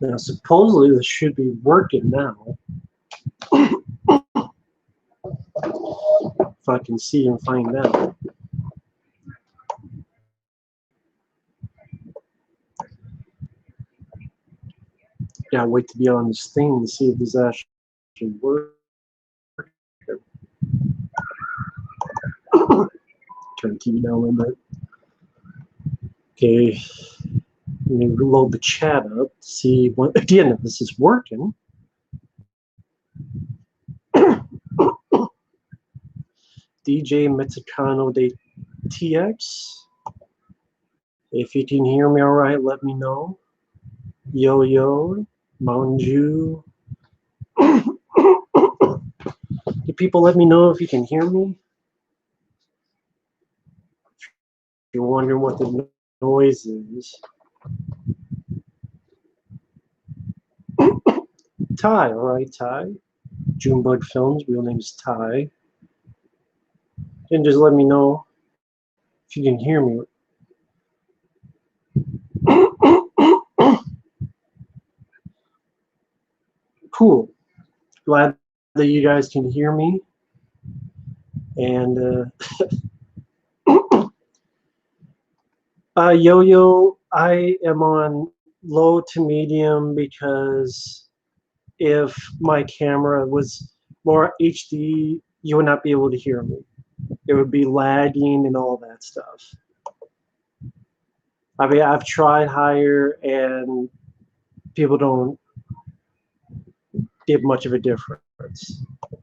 Now, supposedly this should be working now. If I can see and find out. Gotta wait to be on this thing to see if this actually works. Turn the TV down a little bit. Okay, let me reload the chat up to see what, again, if this is working. DJ Mexicano de TX. If you can hear me all right, let me know. Yo yo, Mountain You people let me know if you can hear me. If you're wondering what the noise is. Ty, all right, Ty. Junebug Films, real name is Ty. And just let me know if you can hear me. Cool. Glad that you guys can hear me. And Yo-Yo, I am on low to medium because if my camera was more HD, you would not be able to hear me. It would be lagging and all that stuff. I mean, I've tried higher and people don't get much of a difference. I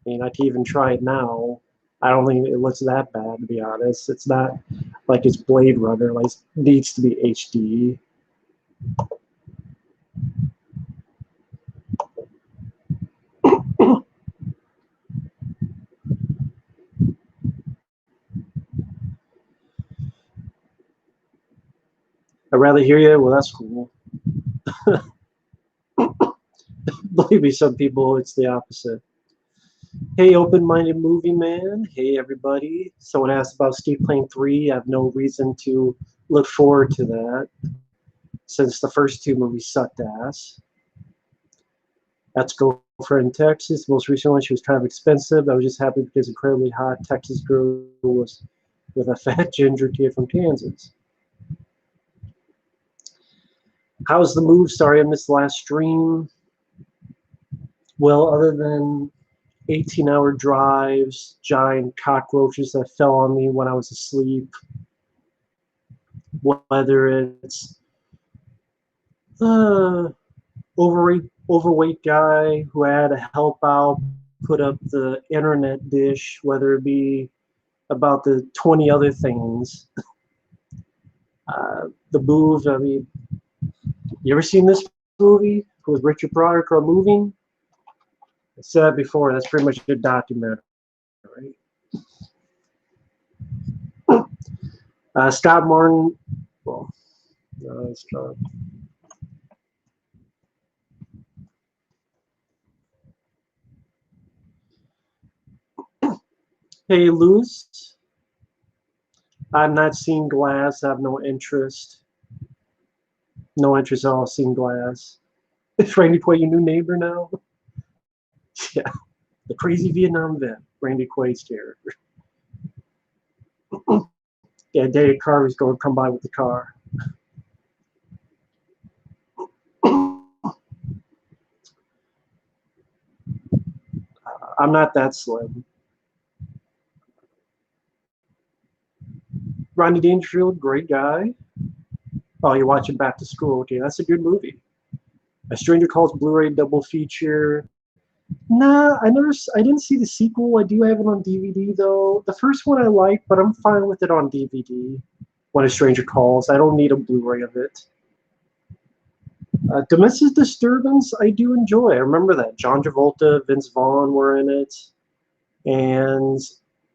mean, I can even try it now. I don't think it looks that bad, to be honest. It's not like it's Blade Runner, like it needs to be HD. I'd rather hear you. Well, that's cool. Believe me, some people, it's the opposite. Hey, open-minded movie man. Hey, everybody. Someone asked about Steve Plane 3. I have no reason to look forward to that since the first two movies sucked ass. That's Girlfriend in Texas. The most recent one, she was kind of expensive. I was just happy because incredibly hot Texas girl was with a fat ginger kid from Kansas. How's the move? Sorry I missed the last stream. Well, other than 18-hour drives, giant cockroaches that fell on me when I was asleep, whether it's overweight guy who had to help out put up the internet dish, whether it be about the 20 other things. The move, I mean, you ever seen this movie with Richard Broderick or Moving? I said that before, that's pretty much a documentary, right? Scott Martin, well, it's not. Hey, Luz. I've not seen Glass. I have no interest. No interest at all seeing Glass. Is Randy Quaid your new neighbor now? Yeah. The crazy Vietnam vet, Randy Quaid's character. Yeah, David Carver's going to come by with the car. I'm not that slim. Rodney Dangerfield, great guy. Oh, you're watching Back to School. Okay, that's a good movie. A Stranger Calls Blu-ray double feature. Nah, I didn't see the sequel. I do have it on DVD though. The first one I like, but I'm fine with it on DVD. When a Stranger Calls, I don't need a Blu-ray of it. Domestic Disturbance, I do enjoy. I remember that John Travolta, Vince Vaughn were in it, and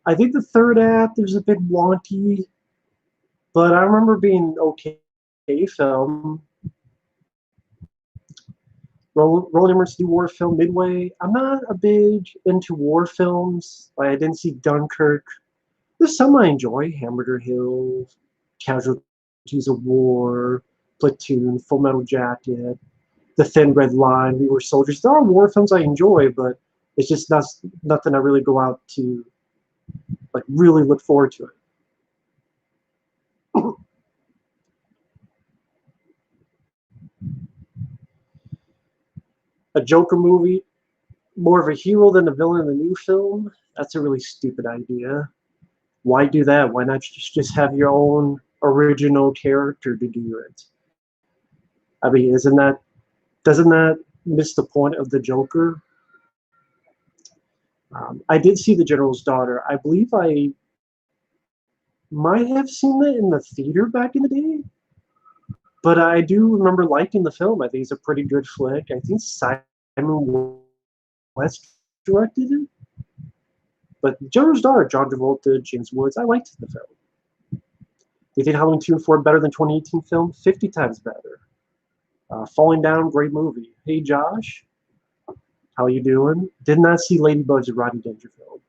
I think the third act was a bit wonky, but I remember being okay film. Roland Emmerich's new war film, Midway. I'm not a big into war films. Like, I didn't see Dunkirk. There's some I enjoy. Hamburger Hill, Casualties of War, Platoon, Full Metal Jacket, The Thin Red Line, We Were Soldiers. There are war films I enjoy, but it's just not nothing I really go out to like really look forward to it. A Joker movie, more of a hero than a villain in the new film? That's a really stupid idea. Why do that? Why not just have your own original character to do it? I mean, doesn't that miss the point of the Joker? I did see The General's Daughter. I believe I might have seen it in the theater back in the day, but I do remember liking the film. I think it's a pretty good flick. I think Simon West directed it. But General's Daughter, John Travolta, James Woods, I liked the film. They did Halloween 2 and 4 better than 2018 film? 50 times better. Falling Down, great movie. Hey Josh, how you doing? Did not see Ladybug's Rodney Dangerfield.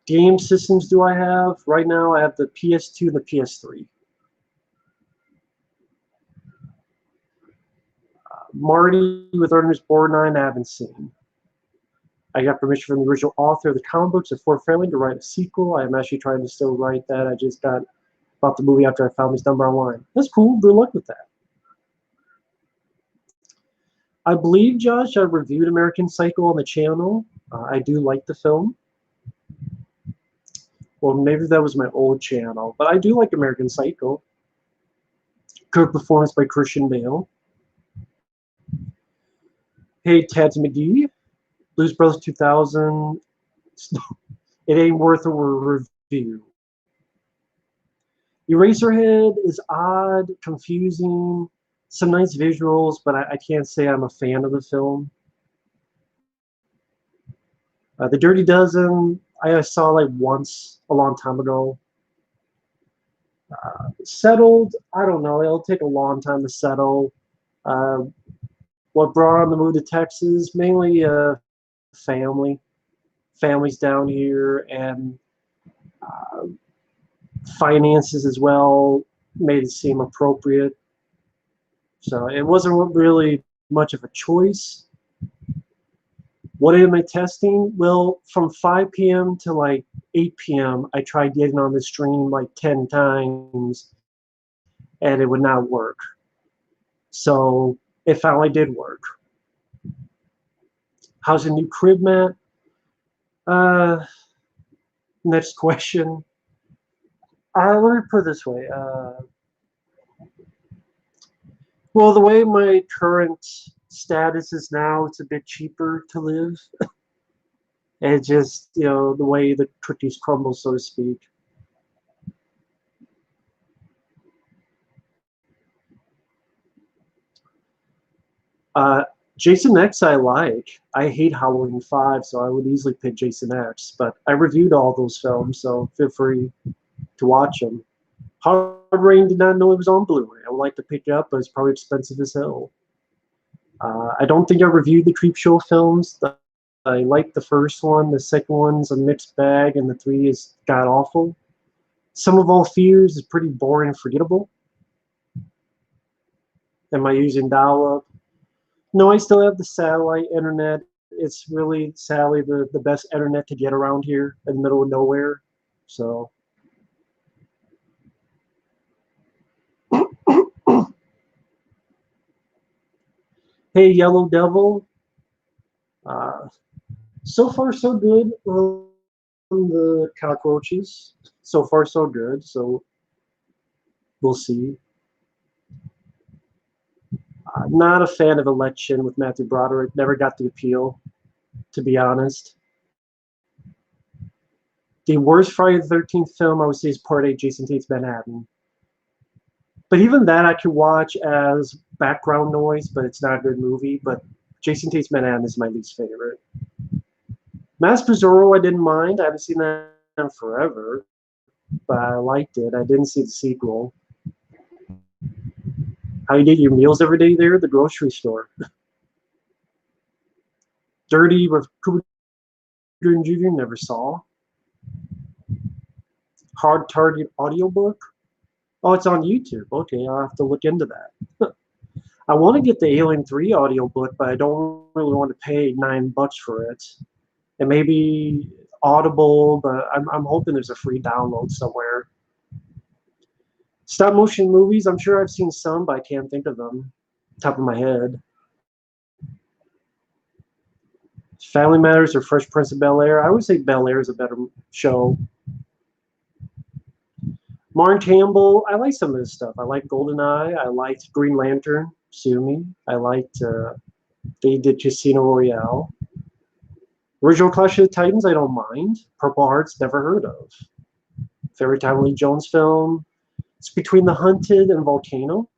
Game systems do I have? Right now I have the PS2 and the PS3. Marty with Ernest Borgnine I haven't seen. I got permission from the original author of the comic books of Fort Fairlane to write a sequel. I am actually trying to still write that. I just got about the movie after I found this number online. That's cool. Good luck with that. I believe, Josh, I reviewed American Psycho on the channel. I do like the film. Well, maybe that was my old channel, but I do like American Psycho. Good performance by Christian Bale. Hey, Tads McGee. Blues Brothers 2000. It ain't worth a review. Eraserhead is odd, confusing, some nice visuals, but I can't say I'm a fan of the film. The Dirty Dozen, I saw like once a long time ago. Settled, I don't know. It'll take a long time to settle. What brought on the move to Texas? Mainly family. Families down here, and finances as well made it seem appropriate. So it wasn't really much of a choice. What am I testing? Well, from 5 p.m. to like 8 p.m., I tried getting on the stream like 10 times, and it would not work. So it finally did work. How's the new crib, Matt? Next question. Let me put it this way. Well, the way my current status is now, it's a bit cheaper to live. And just, you know, the way the cookies crumble, so to speak. Jason X I like. I hate Halloween 5, so I would easily pick Jason X. But I reviewed all those films, so feel free to watch them. Hard Rain did not know it was on Blu-ray. I would like to pick it up, but it's probably expensive as hell. I don't think I reviewed the Creepshow films. I like the first one. The second one's a mixed bag, and the 3 is god-awful. Sum of All Fears is pretty boring and forgettable. Am I using dial-up? No, I still have the satellite internet. It's really, sadly, the best internet to get around here in the middle of nowhere. So... Hey, Yellow Devil. So far, so good on the cockroaches. So far, so good. So we'll see. Not a fan of Election with Matthew Broderick. Never got the appeal, to be honest. The worst Friday the 13th film I would say is Part 8, Jason Takes Manhattan. But even that I could watch as background noise, but it's not a good movie. But Jason Takes Manhattan is my least favorite. Mask of Zorro I didn't mind. I haven't seen that in forever, but I liked it. I didn't see the sequel. How you get your meals every day there? The grocery store. Dirty with Cuba Gooding Jr. Never saw. Hard Target audiobook. Oh, it's on YouTube. Okay, I'll have to look into that. I want to get the Alien 3 audiobook, but I don't really want to pay $9 for it. And maybe Audible, but I'm hoping there's a free download somewhere. Stop motion movies, I'm sure I've seen some, but I can't think of them. Top of my head. Family Matters or Fresh Prince of Bel-Air. I would say Bel-Air is a better show. Martin Campbell, I like some of his stuff. I like GoldenEye. I liked Green Lantern, sue me. I liked, they did Casino Royale. Original Clash of the Titans, I don't mind. Purple Hearts, never heard of. Favorite Tommy Lee Jones film. It's Between the Hunted and Volcano.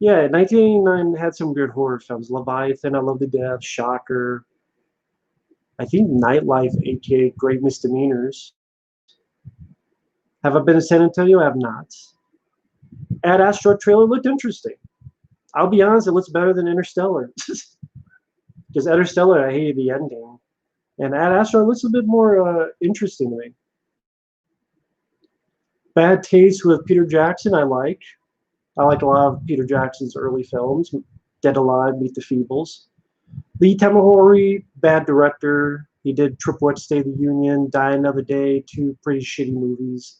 Yeah, 1989 had some good horror films. Leviathan, I Love the Death, Shocker. I think Nightlife, aka Great Misdemeanors. Have I been to San Antonio? I have not. Ad Astra trailer looked interesting. I'll be honest, it looks better than Interstellar. Because Interstellar, I hated the ending. And Ad Astra looks a bit more interesting to me. Bad Taste with Peter Jackson, I like. I like a lot of Peter Jackson's early films. Dead Alive, Meet the Feebles. Lee Tamahori, bad director. He did Triple X State of the Union, Die Another Day, two pretty shitty movies.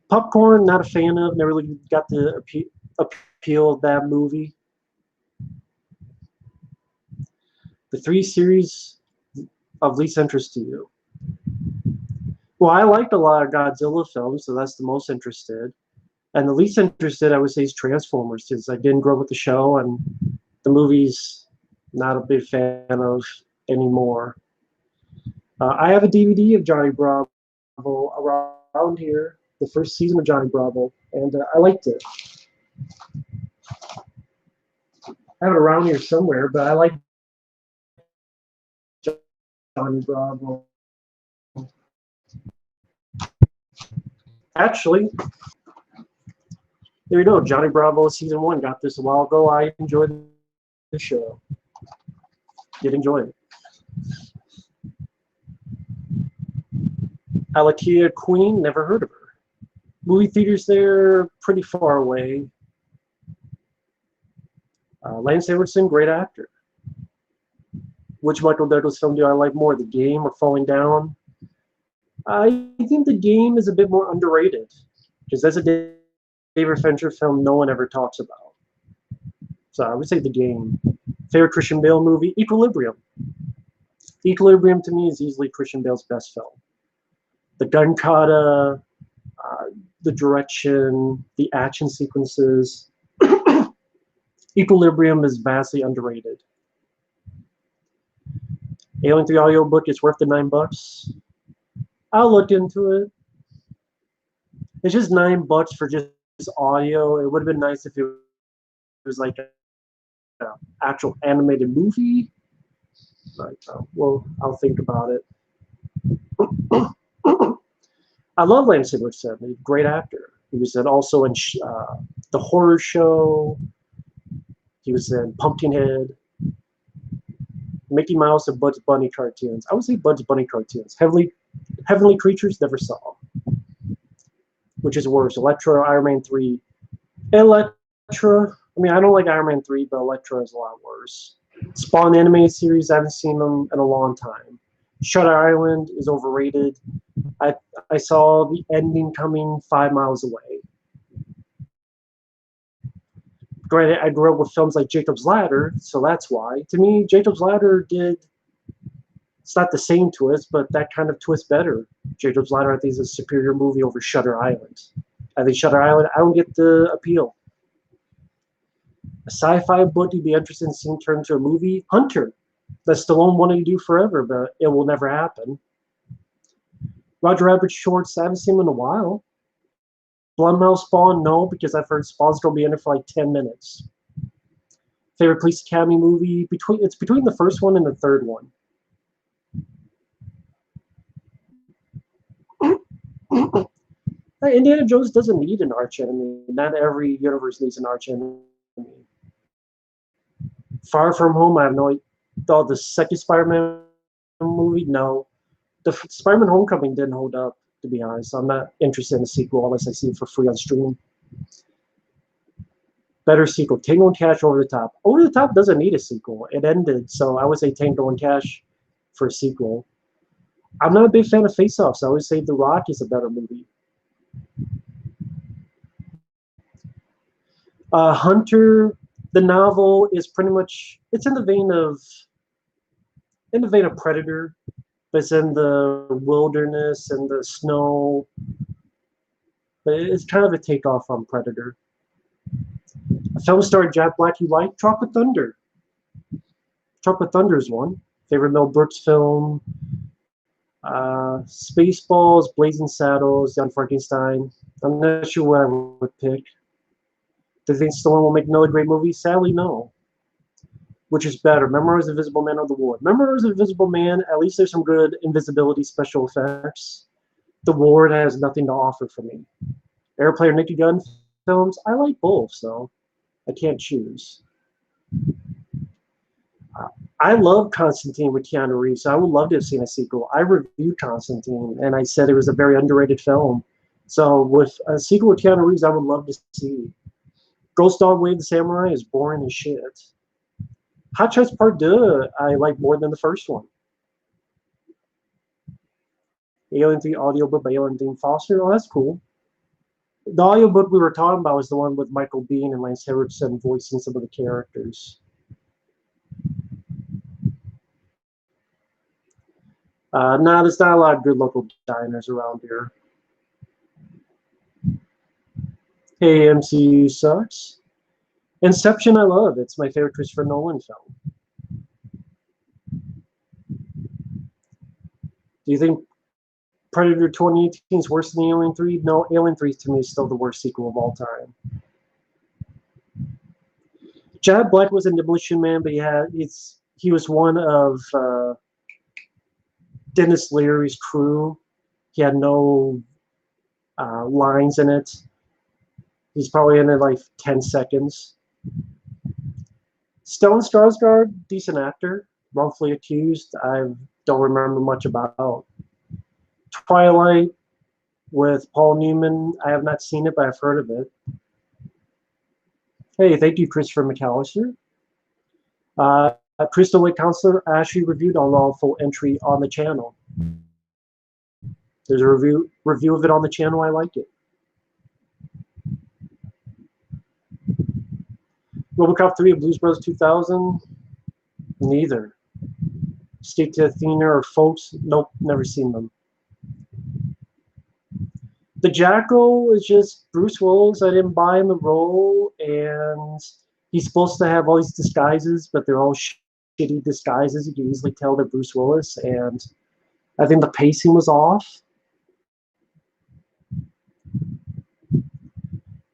Popcorn, not a fan of. Never really got the appeal of that movie. The 3 series of least interest to you. Well, I liked a lot of Godzilla films, so that's the most interested. And the least interested, I would say, is Transformers, because I didn't grow up with the show, and the movie's not a big fan of anymore. I have a DVD of Johnny Bravo around here, the first season of Johnny Bravo, and I liked it. I have it around here somewhere, but I like Johnny Bravo. Actually, there you go. Johnny Bravo season 1. Got this a while ago. I enjoyed the show. Did enjoy it. Alakia Queen. Never heard of her. Movie theaters there, pretty far away. Lance Henriksen, great actor. Which Michael Douglas film do I like more, The Game or Falling Down? I think The Game is a bit more underrated, because that's a David Fincher film no one ever talks about. So I would say The Game. Favorite Christian Bale movie? Equilibrium. Equilibrium to me is easily Christian Bale's best film. The gun kata, the direction, the action sequences. Equilibrium is vastly underrated. Alien 3 audiobook is worth the $9. I'll look into it. It's just $9 for just audio. It would have been nice if it was like an actual animated movie. But, well, I'll think about it. I love Lance Henriksen. He's a great actor. He was also in The Horror Show. He was in Pumpkinhead. Mickey Mouse and Bugs Bunny cartoons. I would say Bugs Bunny cartoons. Heavenly Creatures, never saw. Which is worse, Elektra or Iron Man 3? Elektra. I mean, I don't like Iron Man 3, but Elektra is a lot worse. Spawn animated series, I haven't seen them in a long time. Shutter Island is overrated. I saw the ending coming 5 miles away. Granted, I grew up with films like Jacob's Ladder, so that's why. To me, Jacob's Ladder it's not the same twist, but that kind of twist better. Jacob's Ladder, I think, is a superior movie over Shutter Island. I think Shutter Island, I don't get the appeal. A sci-fi book you'd be interested in seeing turned into a movie? Hunter. That Stallone wanted to do forever, but it will never happen. Roger Rabbit shorts, I haven't seen them in a while. Blumhouse Spawn, no, because I've heard Spawn's going to be in it for like 10 minutes. Favorite Police Academy movie? It's between the first one and the third one. Indiana Jones doesn't need an arch enemy. Not every universe needs an arch enemy. Far From Home, I have no idea. The second Spider-Man movie, no. The Spider-Man Homecoming didn't hold up, to be honest. So I'm not interested in a sequel unless I see it for free on stream. Better sequel, Tango and Cash, Over the Top. Over the Top doesn't need a sequel. It ended, so I would say Tango and Cash for a sequel. I'm not a big fan of Face Off, so I would say The Rock is a better movie. Hunter, the novel, is pretty much, it's in the vein of Predator, but it's in the wilderness and the snow. But it's kind of a takeoff on Predator. A film starring Jack Black you like? Tropic Thunder. Tropic Thunder is one. Favorite Mel Brooks film? Spaceballs, Blazing Saddles, Young Frankenstein. I'm not sure what I would pick. Do you think Stallone will make another great movie? Sadly, no. Which is better, Memoirs of Invisible Man or The Ward? Memoirs of Invisible Man, at least there's some good invisibility special effects. The Ward has nothing to offer for me. Airplane or Naked Gun films? I like both, so I can't choose. I love Constantine with Keanu Reeves, so I would love to have seen a sequel. I reviewed Constantine, and I said it was a very underrated film. So with a sequel with Keanu Reeves, I would love to see. Ghost Dog Wave the Samurai is boring as shit. Hot Shots Part 2 I like more than the first one. Alien 3 audiobook by Alien Dean Foster. Oh, that's cool. The audiobook we were talking about was the one with Michael Biehn and Lance Henriksen voicing some of the characters. Nah, there's not a lot of good local diners around here. Hey, MCU sucks. Inception I love. It's my favorite Christopher Nolan film. Do you think Predator 2018 is worse than Alien 3? No, Alien 3 to me is still the worst sequel of all time. Jack Black was a Demolition Man, but he was one of Dennis Leary's crew. He had no lines in it. He's probably in it like 10 seconds. Stellan Skarsgård, decent actor, wrongfully accused. I don't remember much about. Twilight with Paul Newman. I have not seen it, but I've heard of it. Hey, thank you, Christopher McAllister. Crystal Lake Counselor Ashley reviewed on Lawful Entry on the channel. There's a review of it on the channel. I like it. RoboCop 3 of Blues Brothers 2000? Neither. Stick to Athena or Folks? Nope, never seen them. The Jackal is just Bruce Willis. I didn't buy in the role, and he's supposed to have all these disguises, but they're all shitty disguises. You can easily tell they're Bruce Willis, and I think the pacing was off.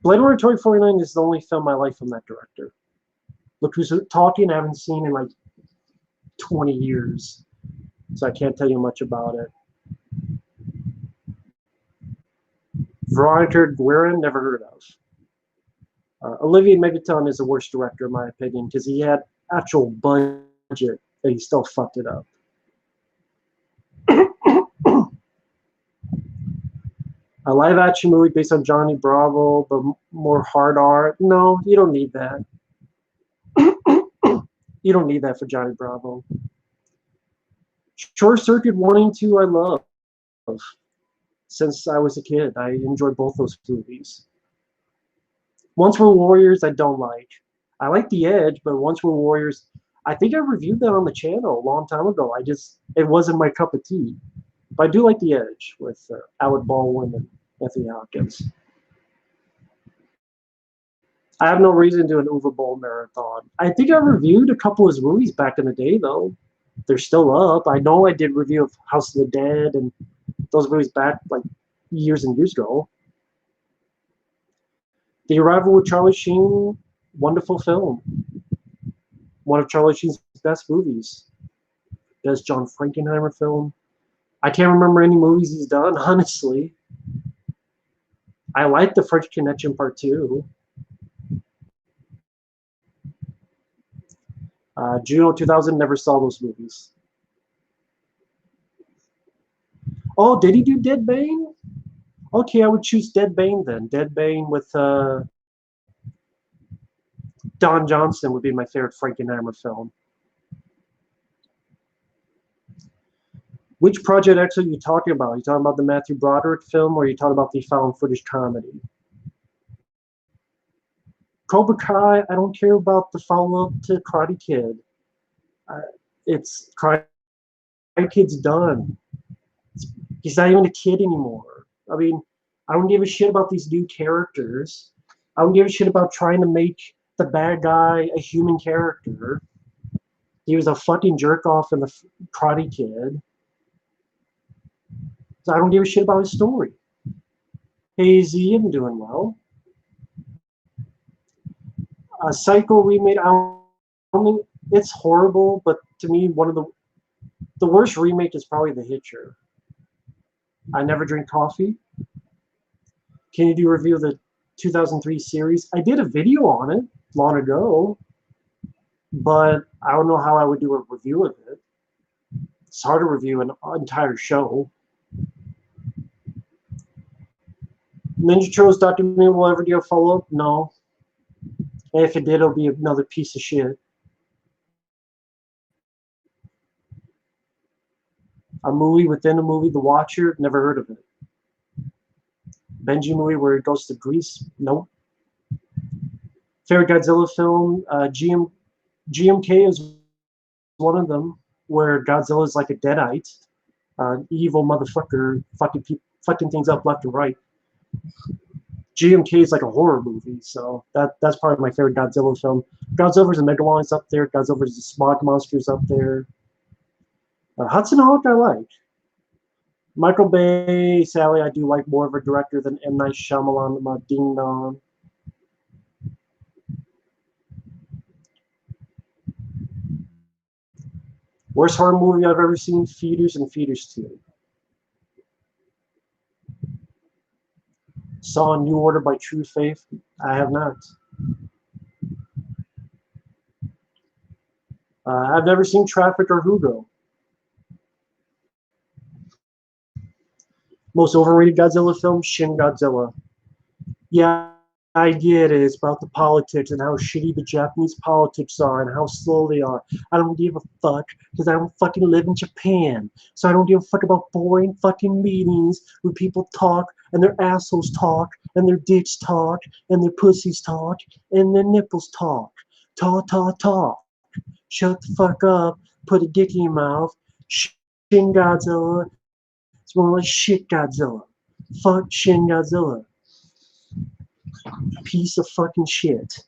Blade Runner 2049 is the only film I like from that director. Look Who's Talking, I haven't seen in like 20 years, so I can't tell you much about it. Veronica Guerin, never heard of. Olivier Megaton is the worst director in my opinion because he had actual budget and he still fucked it up. A live action movie based on Johnny Bravo, but more hard art. No, you don't need that. You don't need that for Johnny Bravo. Short Circuit 1 and 2 I love. Since I was a kid, I enjoyed both those movies. Once We're Warriors, I don't like. I like The Edge, but Once We're Warriors, I think I reviewed that on the channel a long time ago. It wasn't my cup of tea. But I do like The Edge with Alec Baldwin and Anthony Hopkins. I have no reason to do an Uwe Boll marathon. I think I reviewed a couple of his movies back in the day, though. They're still up. I know I did review of House of the Dead and those movies back like years and years ago. The Arrival with Charlie Sheen, wonderful film. One of Charlie Sheen's best movies. Best John Frankenheimer film. I can't remember any movies he's done, honestly. I like The French Connection Part 2. Juno 2000, never saw those movies. Oh, did he do Dead Bane? Okay, I would choose Dead Bane then. Dead Bane with Don Johnson would be my favorite Frankenheimer film. Which Project X are you talking about? Are you talking about the Matthew Broderick film, or are you talking about the found footage comedy? Cobra Kai, I don't care about the follow-up to Karate Kid. It's Karate Kid's done. He's not even a kid anymore. I mean, I don't give a shit about these new characters. I don't give a shit about trying to make the bad guy a human character. He was a fucking jerk off in the Karate Kid. So I don't give a shit about his story. Hey, Z, I'm doing well. Psycho remake, I mean, it's horrible, but to me, one of the worst remake is probably The Hitcher. I Never Drink Coffee. Can you do a review of the 2003 series? I did a video on it long ago, but I don't know how I would do a review of it. It's hard to review an entire show. Ninja Turtles documentary will ever do a follow-up? No. And if it did, it'll be another piece of shit. A movie within a movie, The Watcher, never heard of it. Benji movie where it goes to Greece? Nope. Favorite Godzilla film? GMK is one of them, where Godzilla is like a deadite, evil motherfucker, fucking things up left and right. GMK is like a horror movie, so that's probably my favorite Godzilla film. Godzilla vs. Megalon's up there. Godzilla vs. Smog Monster's up there. Hudson Hawk I like. Michael Bay, sadly, I do like more of a director than M. Night Shyamalan, Ding Dong. Worst horror movie I've ever seen, Feeders and Feeders 2. Saw New Order by True Faith. I have not. I've never seen Traffic or Hugo. Most overrated Godzilla film, Shin Godzilla. Yeah, I get it. It's about the politics and how shitty the Japanese politics are and how slow they are. I don't give a fuck because I don't fucking live in Japan. So I don't give a fuck about boring fucking meetings where people talk and their assholes talk and their dicks talk and their pussies talk and their nipples talk. Talk, talk, talk. Shut the fuck up. Put a dick in your mouth. Shin Godzilla. It's more like shit Godzilla. Fuck Shin Godzilla. Piece of fucking shit.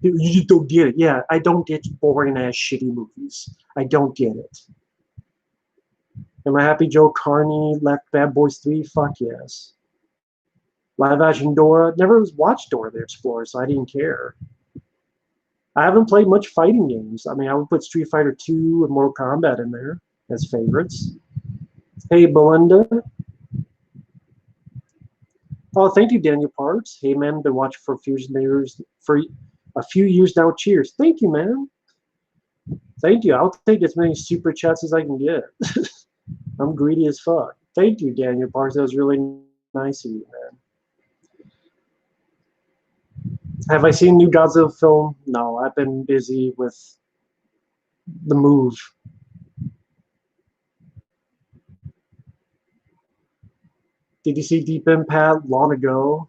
You just don't get it. Yeah, I don't get boring ass shitty movies. I don't get it. Am I happy Joe Carney left Bad Boys 3? Fuck yes. Live action Dora. Never watched Dora the Explorer, so I didn't care. I haven't played much fighting games. I mean, I would put Street Fighter 2 and Mortal Kombat in there as favorites. Hey, Belinda. Oh, thank you, Daniel Parks. Hey, man, been watching for a few years now. Cheers. Thank you, man. Thank you. I'll take as many super chats as I can get. I'm greedy as fuck. Thank you, Daniel Parks. That was really nice of you, man. Have I seen new Godzilla film? No, I've been busy with the move. Did you see Deep Impact long ago?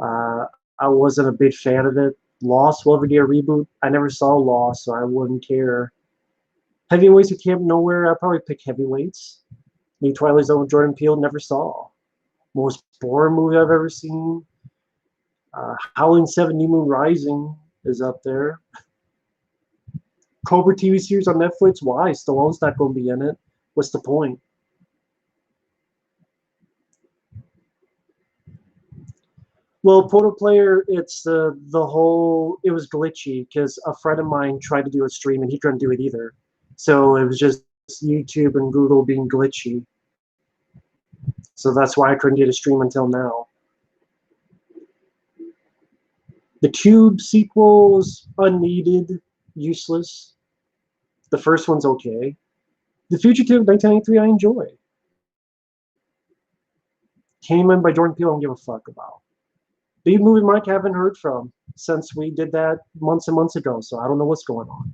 I wasn't a big fan of it. Lost will ever get a reboot? I never saw Lost, so I wouldn't care. Heavyweights at Camp Nowhere? I'd probably pick Heavyweights. New Twilight Zone with Jordan Peele? Never saw. Most boring movie I've ever seen? Howling 7 New Moon Rising is up there. Cobra TV series on Netflix? Why? Stallone's not going to be in it. What's the point? Well, Portal Player, it's the whole, it was glitchy because a friend of mine tried to do a stream and he couldn't do it either. So it was just YouTube and Google being glitchy. So that's why I couldn't get a stream until now. The Cube sequel was unneeded, useless. The first one's okay. The Fugitive 1993 I enjoy. Cayman by Jordan Peele, I don't give a fuck about. Big Movie Mike, I haven't heard from since we did that months and months ago, so I don't know what's going on.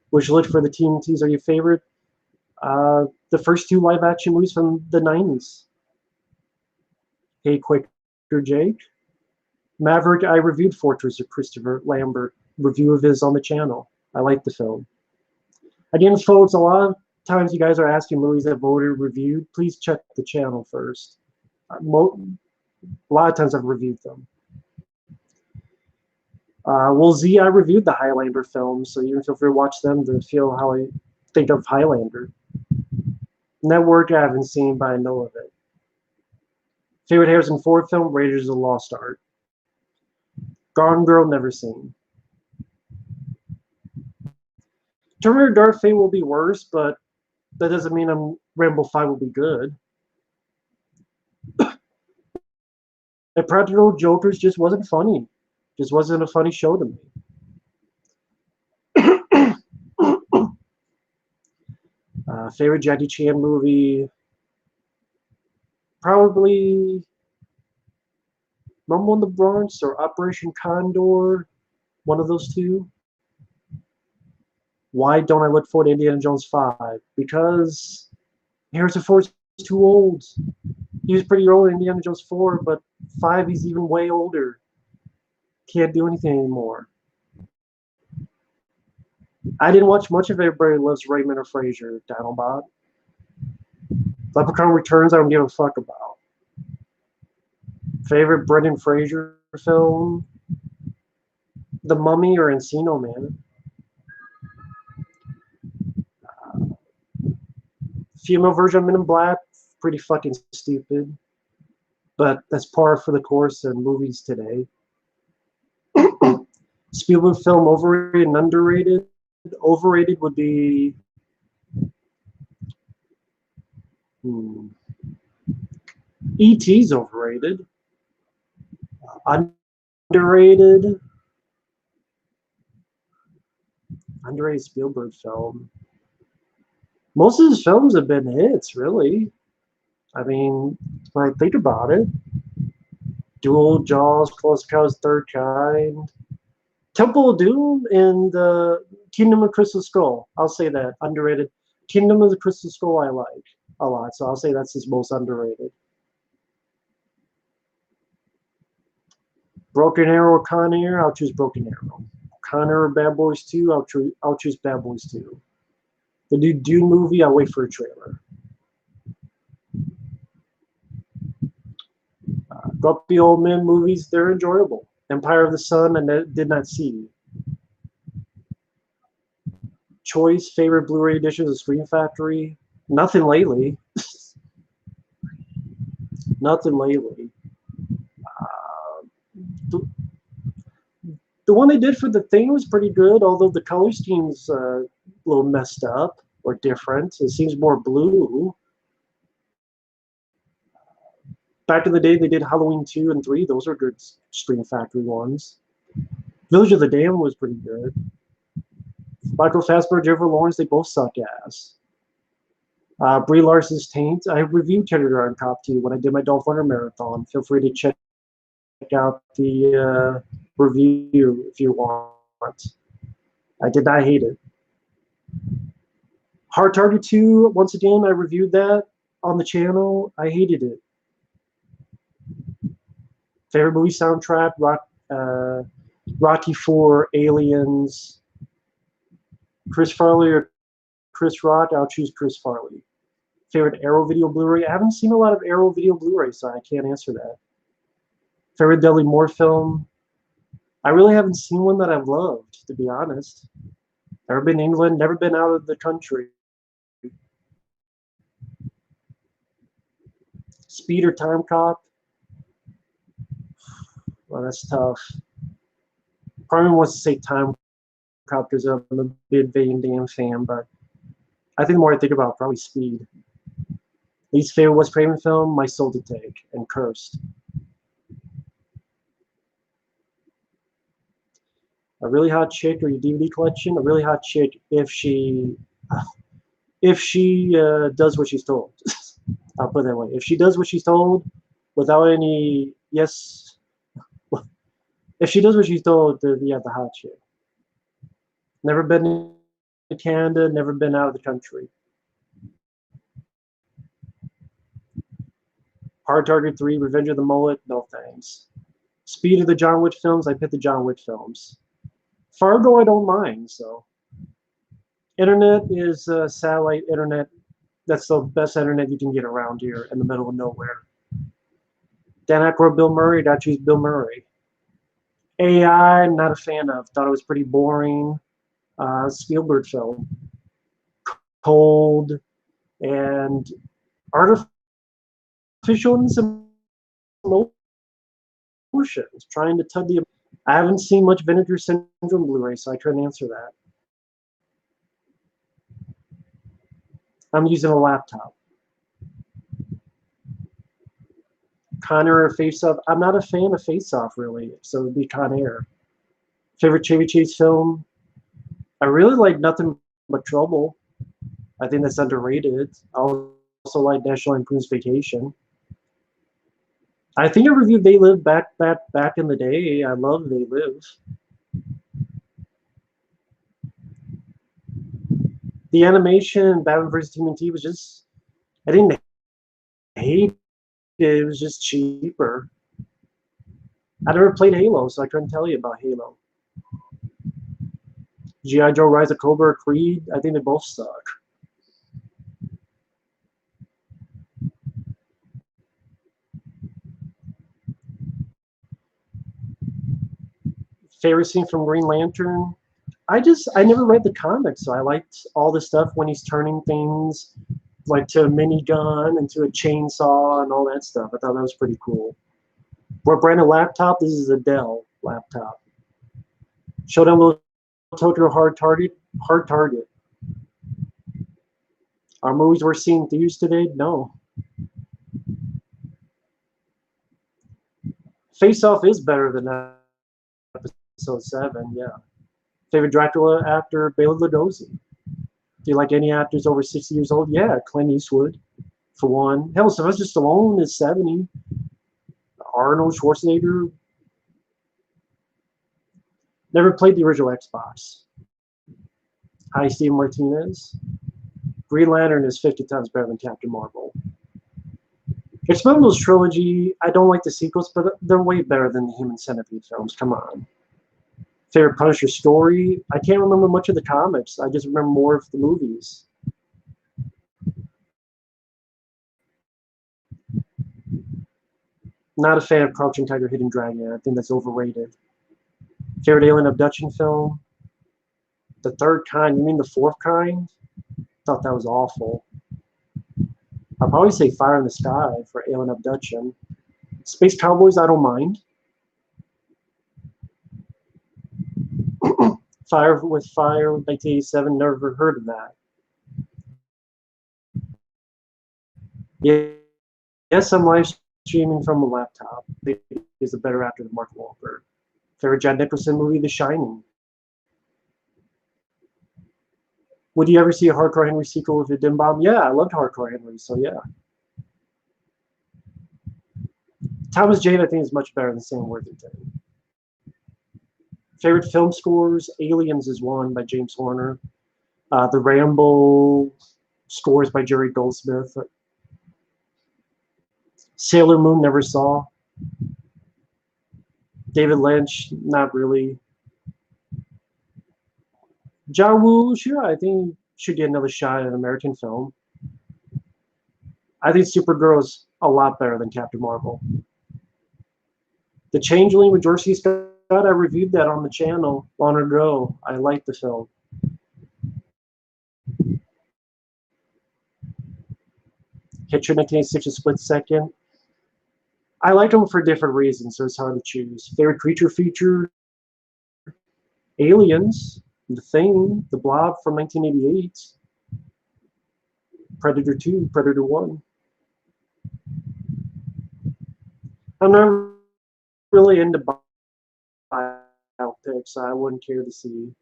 Which lit for the TNTs are your favorite? The first two live action movies from the 90s. Hey, Quaker Jake. Maverick, I reviewed Fortress of Christopher Lambert. Review of his on the channel. I like the film. Again, folks, a lot of times you guys are asking movies that voted reviewed. Please check the channel first. A lot of times I've reviewed them. Well, Z, I reviewed the Highlander films, so you can feel free to watch them to feel how I think of Highlander. Network, I haven't seen, but I know of it. Favorite Harrison Ford film, Raiders of the Lost Ark. Gone Girl, never seen. Terminator Dark Fate will be worse, but that doesn't mean Rambo 5 will be good. The Practical Jokers just wasn't funny. Just wasn't a funny show to me. Favorite Jackie Chan movie? Probably Rumble in the Bronx or Operation Condor. One of those two. Why don't I look forward to Indiana Jones 5? Because Harrison Ford's too old. He was pretty old in Indiana Jones 4, but 5 he's even way older. Can't do anything anymore. I didn't watch much of Everybody Loves Raymond or Frasier, Dinobot. Leprechaun Returns I don't give a fuck about. Favorite Brendan Fraser film? The Mummy or Encino Man. Female version of Men in Black, pretty fucking stupid. But that's par for the course in movies today. Spielberg film, overrated and underrated. Overrated would be E.T.'s overrated. Underrated Spielberg film. Most of his films have been hits, really. I mean, when I think about it, Duel, Jaws, Close Encounters, Third Kind, Temple of Doom, and Kingdom of Crystal Skull. I'll say that underrated. Kingdom of the Crystal Skull I like a lot, so I'll say that's his most underrated. Broken Arrow or Con Air? I'll choose Broken Arrow. Con Air or Bad Boys 2? I'll choose Bad Boys 2. The new Dune movie, I'll wait for a trailer. Grumpy Old Men movies, they're enjoyable. Empire of the Sun, I did not see. Choice, favorite Blu-ray editions of Scream Factory? Nothing lately. Nothing lately. The one they did for The Thing was pretty good, although the color scheme's a little messed up or different. It seems more blue. Back in the day, they did Halloween 2 and 3. Those are good Scream Factory ones. Village of the Damned was pretty good. Michael Fassbender, Jennifer Lawrence, they both suck ass. Brie Larson's Taint. I reviewed Kindergarten Cop 2 when I did my Dolph Lundgren marathon. Feel free to check out the review if you want. I did not hate it. Hard Target 2, once again, I reviewed that on the channel. I hated it. Favorite movie soundtrack, Rocky IV, Aliens, Chris Farley or Chris Rock? I'll choose Chris Farley. Favorite Arrow Video Blu-ray? I haven't seen a lot of Arrow Video Blu-ray, so I can't answer that. Favorite Dudley Moore film? I really haven't seen one that I've loved, to be honest. Never been to England, never been out of the country. Speed or Time Cop? Well, that's tough. Probably wants to say Time Cop because I'm a big Van Damme fan, but I think the more I think about it, probably Speed. Least favorite Wes Craven film? My Soul to Take and Cursed. A really hot chick or your DVD collection? A really hot chick if she does what she's told. I'll put it that way. If she does what she's told, without any yes. If she does what she's told, yeah, the hot chick. Never been to Canada, never been out of the country. Hard Target 3, Revenge of the Mullet, no thanks. Speed of the John Wick films, I pick the John Wick films. Fargo, I don't mind, so. Internet is satellite internet. That's the best internet you can get around here in the middle of nowhere. Dan Aykroyd, Bill Murray, I'd choose Bill Murray. AI, not a fan of. Thought it was pretty boring. Spielberg film. Cold and artificial emotions. Trying to tug the. I haven't seen much Vinegar Syndrome Blu-ray, so I couldn't answer that. I'm using a laptop. Con Air or Face Off? I'm not a fan of Face Off, really, so it would be Con Air. Favorite Chevy Chase film? I really like Nothing But Trouble. I think that's underrated. I also like National Lampoon's Vacation. I think I reviewed They Live back in the day. I love They Live. The animation Batman vs. TMNT was just, I didn't hate it. It was just cheaper. I never played Halo, so I couldn't tell you about Halo. G.I. Joe, Rise of Cobra, Creed, I think they both suck. Favorite scene from Green Lantern? I never read the comics, so I liked all the stuff when he's turning things like to a minigun and to a chainsaw and all that stuff. I thought that was pretty cool. What brand of laptop? This is a Dell laptop. Showdown Little Tokyo Hard Target. Hard Target. Are movies we're seeing theaters today? No. Face Off is better than episode 7, yeah. Favorite Dracula actor? Bela Lugosi. Do you like any actors over 60 years old? Yeah, Clint Eastwood, for one. Hell, Sylvester Stallone is 70. Arnold Schwarzenegger. Never played the original Xbox. Hi, Steve Martinez. Green Lantern is 50 times better than Captain Marvel. Expendables trilogy, I don't like the sequels, but they're way better than the Human Centipede films. Come on. Favorite Punisher story? I can't remember much of the comics. I just remember more of the movies. Not a fan of Crouching Tiger, Hidden Dragon. I think that's overrated. Favorite alien abduction film? The Third Kind. You mean the Fourth Kind? Thought that was awful. I'll probably say Fire in the Sky for alien abduction. Space Cowboys, I don't mind. Fire with Fire, 1987, never heard of that. Yeah, yes, I'm live streaming from a laptop. Is a better actor than Mark Wahlberg. Favorite Jack Nicholson movie, The Shining. Would you ever see a Hardcore Henry sequel if it didn't bomb? Yeah, I loved Hardcore Henry, so yeah. Thomas Jane, I think, is much better than Sam Worthington. Favorite film scores? Aliens is one by James Horner. The Rambo scores by Jerry Goldsmith. Sailor Moon, never saw. David Lynch, not really. John Woo, sure, I think should get another shot at an American film. I think Supergirl is a lot better than Captain Marvel. The Changeling with George C. Scott, I reviewed that on the channel long ago. I liked the film. Hitcher 1986, A Split Second. I like them for different reasons, so it's hard to choose. Favorite creature feature? Aliens, The Thing, The Blob from 1988, Predator 2, Predator 1. I'm not really into biopics, so I wouldn't care to see.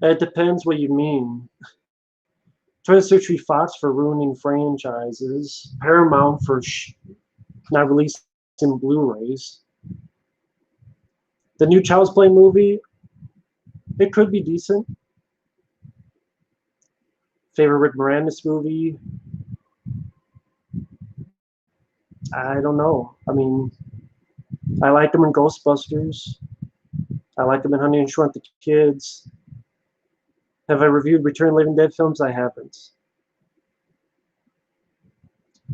It depends what you mean. 20th Century Fox for ruining franchises. Paramount for not releasing Blu-rays. The new Child's Play movie, it could be decent. Favorite Rick Moranis movie? I don't know. I mean, I like him in Ghostbusters. I like him in Honey and Shrunk the Kids. Have I reviewed Return of the Living Dead films? I haven't.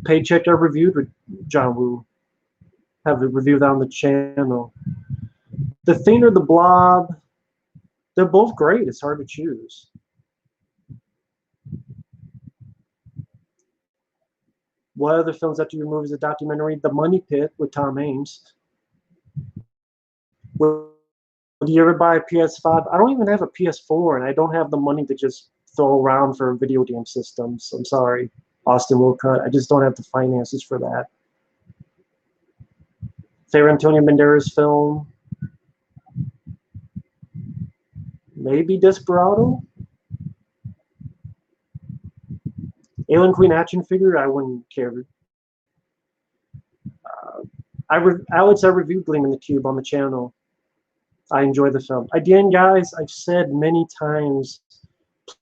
Paycheck I reviewed with John Woo. Have a review that on the channel. The Thing or the Blob, they're both great. It's hard to choose. What other films after your movies? A documentary, The Money Pit with Tom Hanks. Would you ever buy a PS5? I don't even have a PS4, and I don't have the money to just throw around for video game systems. I'm sorry, Austin Wilcott. I just don't have the finances for that. Favorite Antonio Banderas film? Maybe Desperado? Alien Queen action figure? I wouldn't care. Alex, I reviewed Gleam in the Cube on the channel. I enjoy the film. Again, guys, I've said many times,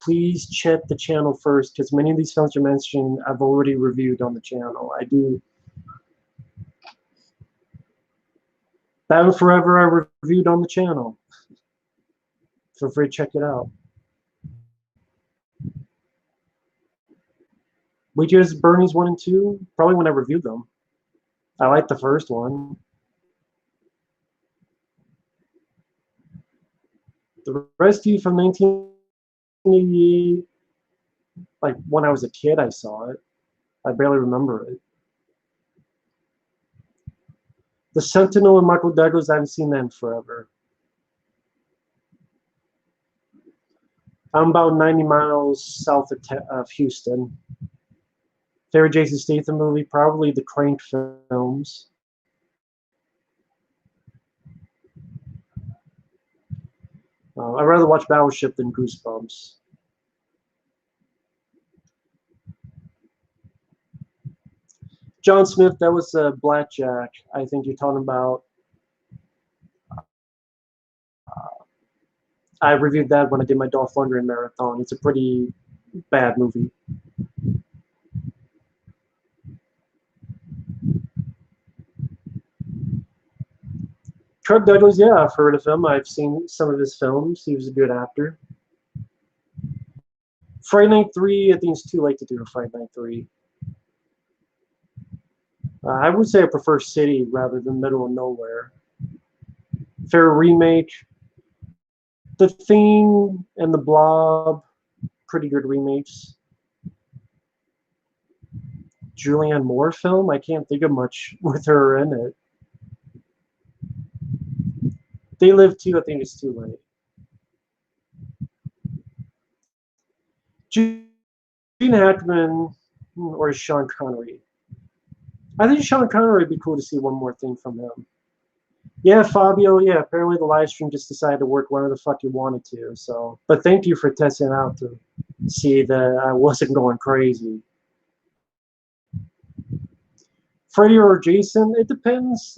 please check the channel first, because many of these films you're mentioning I've already reviewed on the channel. I do. Batman Forever I reviewed on the channel. Feel free to check it out. Which is Bernie's 1 and 2? Probably when I reviewed them. I like the first one. The Rescue from 1988, like when I was a kid I saw it. I barely remember it. The Sentinel and Michael Douglas, I haven't seen that in forever. I'm about 90 miles south of Houston. Favorite Jason Statham movie? Probably the Crank films. I'd rather watch Battleship than Goosebumps. John Smith, that was Blackjack. I think you're talking about. I reviewed that when I did my Dolph Lundgren marathon. It's a pretty bad movie. Kirk Douglas, yeah, I've heard of him. I've seen some of his films. He was a good actor. Friday Night 3, I think it's too late to do a Friday Night 3. I would say I prefer City rather than Middle of Nowhere. Favorite remake? The Thing and The Blob, pretty good remakes. Julianne Moore film? I can't think of much with her in it. They Live Too, I think it's too late. Gene Hackman or Sean Connery? I think Sean Connery would be cool to see one more thing from him. Yeah, Fabio, yeah, apparently the live stream just decided to work whenever the fuck you wanted to, so. But thank you for testing it out to see that I wasn't going crazy. Freddy or Jason? It depends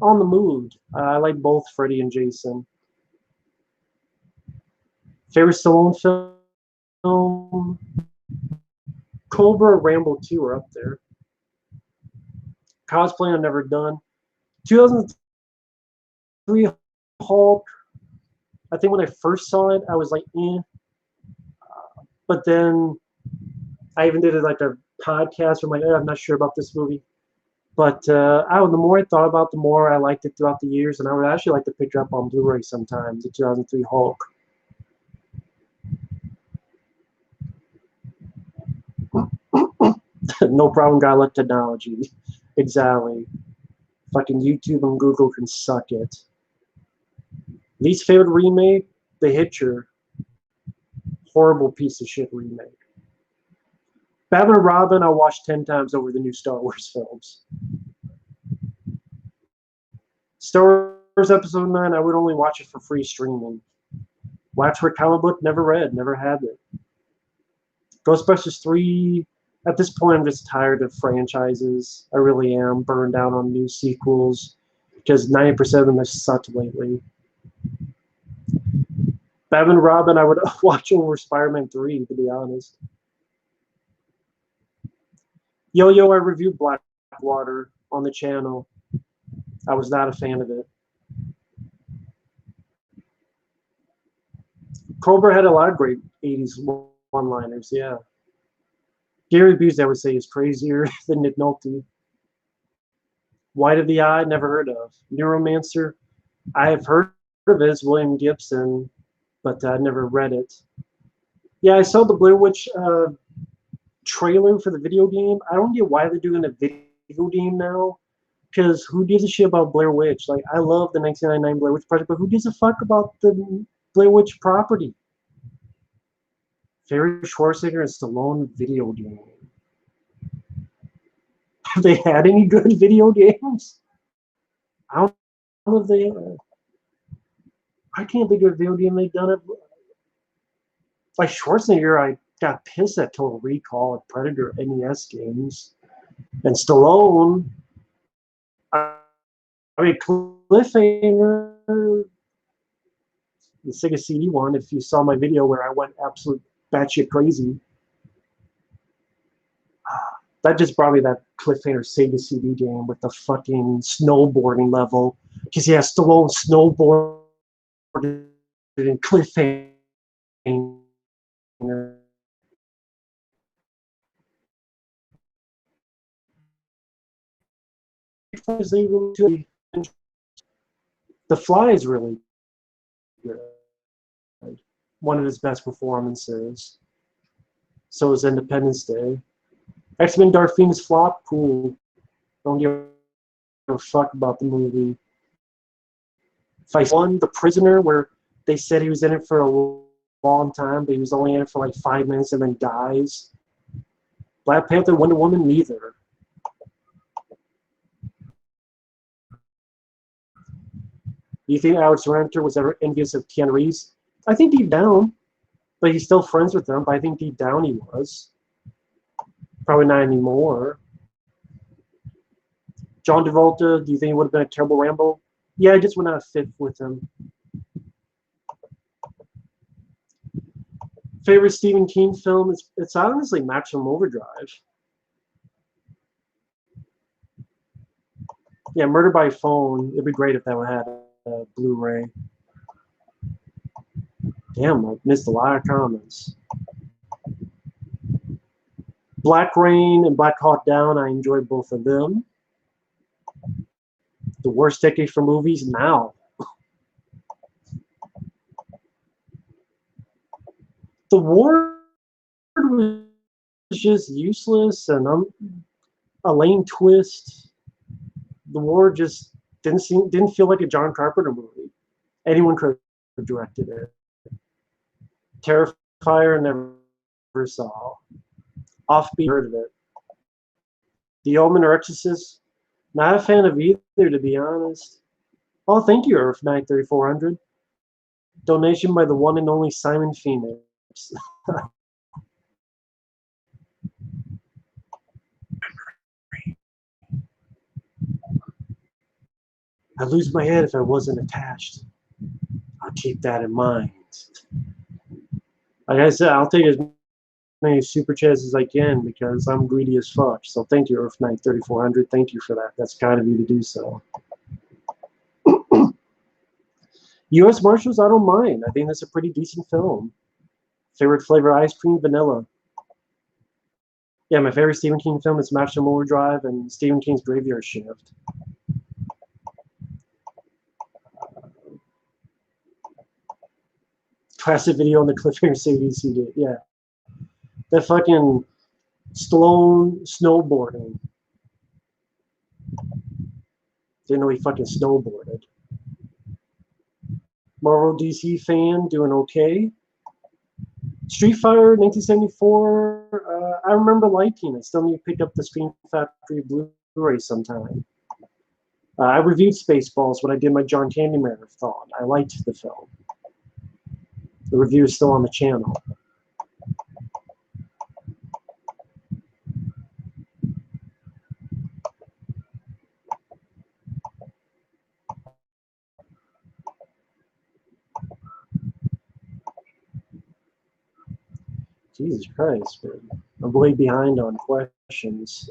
on the mood. I like both Freddy and Jason. Favorite Stallone film? Cobra, Rambo 2 are up there. Cosplay I've never done. 2003 Hulk. I think when I first saw it, I was like, eh. But then I even did like a podcast where I'm like, I'm not sure about this movie. But the more I thought about it, the more I liked it throughout the years, and I would actually like to pick it up on Blu-ray sometime, the 2003 Hulk. No problem, gotta let technology. Exactly. Fucking YouTube and Google can suck it. Least favorite remake? The Hitcher. Horrible piece of shit remake. Batman and Robin, I watched 10 times over the new Star Wars films. Star Wars Episode 9, I would only watch it for free streaming. Waxwork comic book, never read, never had it. Ghostbusters 3, at this point, I'm just tired of franchises. I really am burned out on new sequels because 90% of them have sucked lately. Batman and Robin, I would watch over Spider-Man 3, to be honest. Yo-Yo, I reviewed Blackwater on the channel. I was not a fan of it. Cobra had a lot of great 80s one-liners, yeah. Gary Busey, I would say, is crazier than Nick Nolte. White of the Eye, never heard of. Neuromancer, I have heard of it. It's William Gibson, but I never read it. Yeah, I saw the Blair Witch trailer for the video game. I don't get why they're doing a video game now, because who gives a shit about Blair Witch? Like, I love the 1999 Blair Witch Project, but who gives a fuck about the Blair Witch property? Ferry Schwarzenegger and Stallone video game. Have they had any good video games? I don't know if they. I can't think of a video game they've done it. Like Schwarzenegger, I got pissed at Total Recall and Predator NES games, and Stallone. I mean, Cliffhanger, the Sega CD one. If you saw my video where I went absolute batshit crazy, that just brought me that Cliffhanger Sega CD game with the fucking snowboarding level, because he has Stallone snowboarding in Cliffhanger. The Fly is really good. One of his best performances. So is Independence Day. X-Men Dark Phoenix flop, cool. Don't give a fuck about the movie. Fight 1, The Prisoner, where they said he was in it for a long time, but he was only in it for like 5 minutes and then dies. Black Panther, Wonder Woman, neither. Do you think Alex Renter was ever envious of Keanu Reeves? I think deep down, but he's still friends with them, but I think deep down he was. Probably not anymore. John Travolta, do you think he would have been a terrible Rambo? Yeah, I just would not fit with him. Favorite Stephen King film? It's honestly Maximum Overdrive. Yeah, Murder by Phone. It'd be great if that had a Blu-ray. Damn, I missed a lot of comments. Black Rain and Black Hawk Down, I enjoyed both of them. The worst decade for movies now. The War was just useless and a lame twist. The War just didn't feel like a John Carpenter movie. Anyone could have directed it. Terrifier, never saw. Offbeat, heard of it. The Omen or Exorcist, not a fan of either, to be honest. Oh, thank you, Earth 93400. Donation by the one and only Simon Phoenix. I'd lose my head if I wasn't attached. I'll keep that in mind. Like I said, I'll take as many super chats as I can because I'm greedy as fuck. So thank you, Earth Knight 3400. Thank you for that. That's kind of you to do so. U.S. Marshals, I don't mind. I think that's a pretty decent film. Favorite flavor, ice cream, vanilla. Yeah, my favorite Stephen King film is Maximum Overdrive and Stephen King's Graveyard Shift. Classic video on the Cliffhanger CD. Yeah. That fucking Stallone snowboarding. Didn't know he fucking snowboarded. Marvel DC fan, doing okay. Street Fighter 1974, I remember liking it. Still need to pick up the Screen Factory Blu-ray sometime. I reviewed Spaceballs when I did my John Candy marathon. I liked the film. The review is still on the channel. Jesus Christ, man. I'm way behind on questions.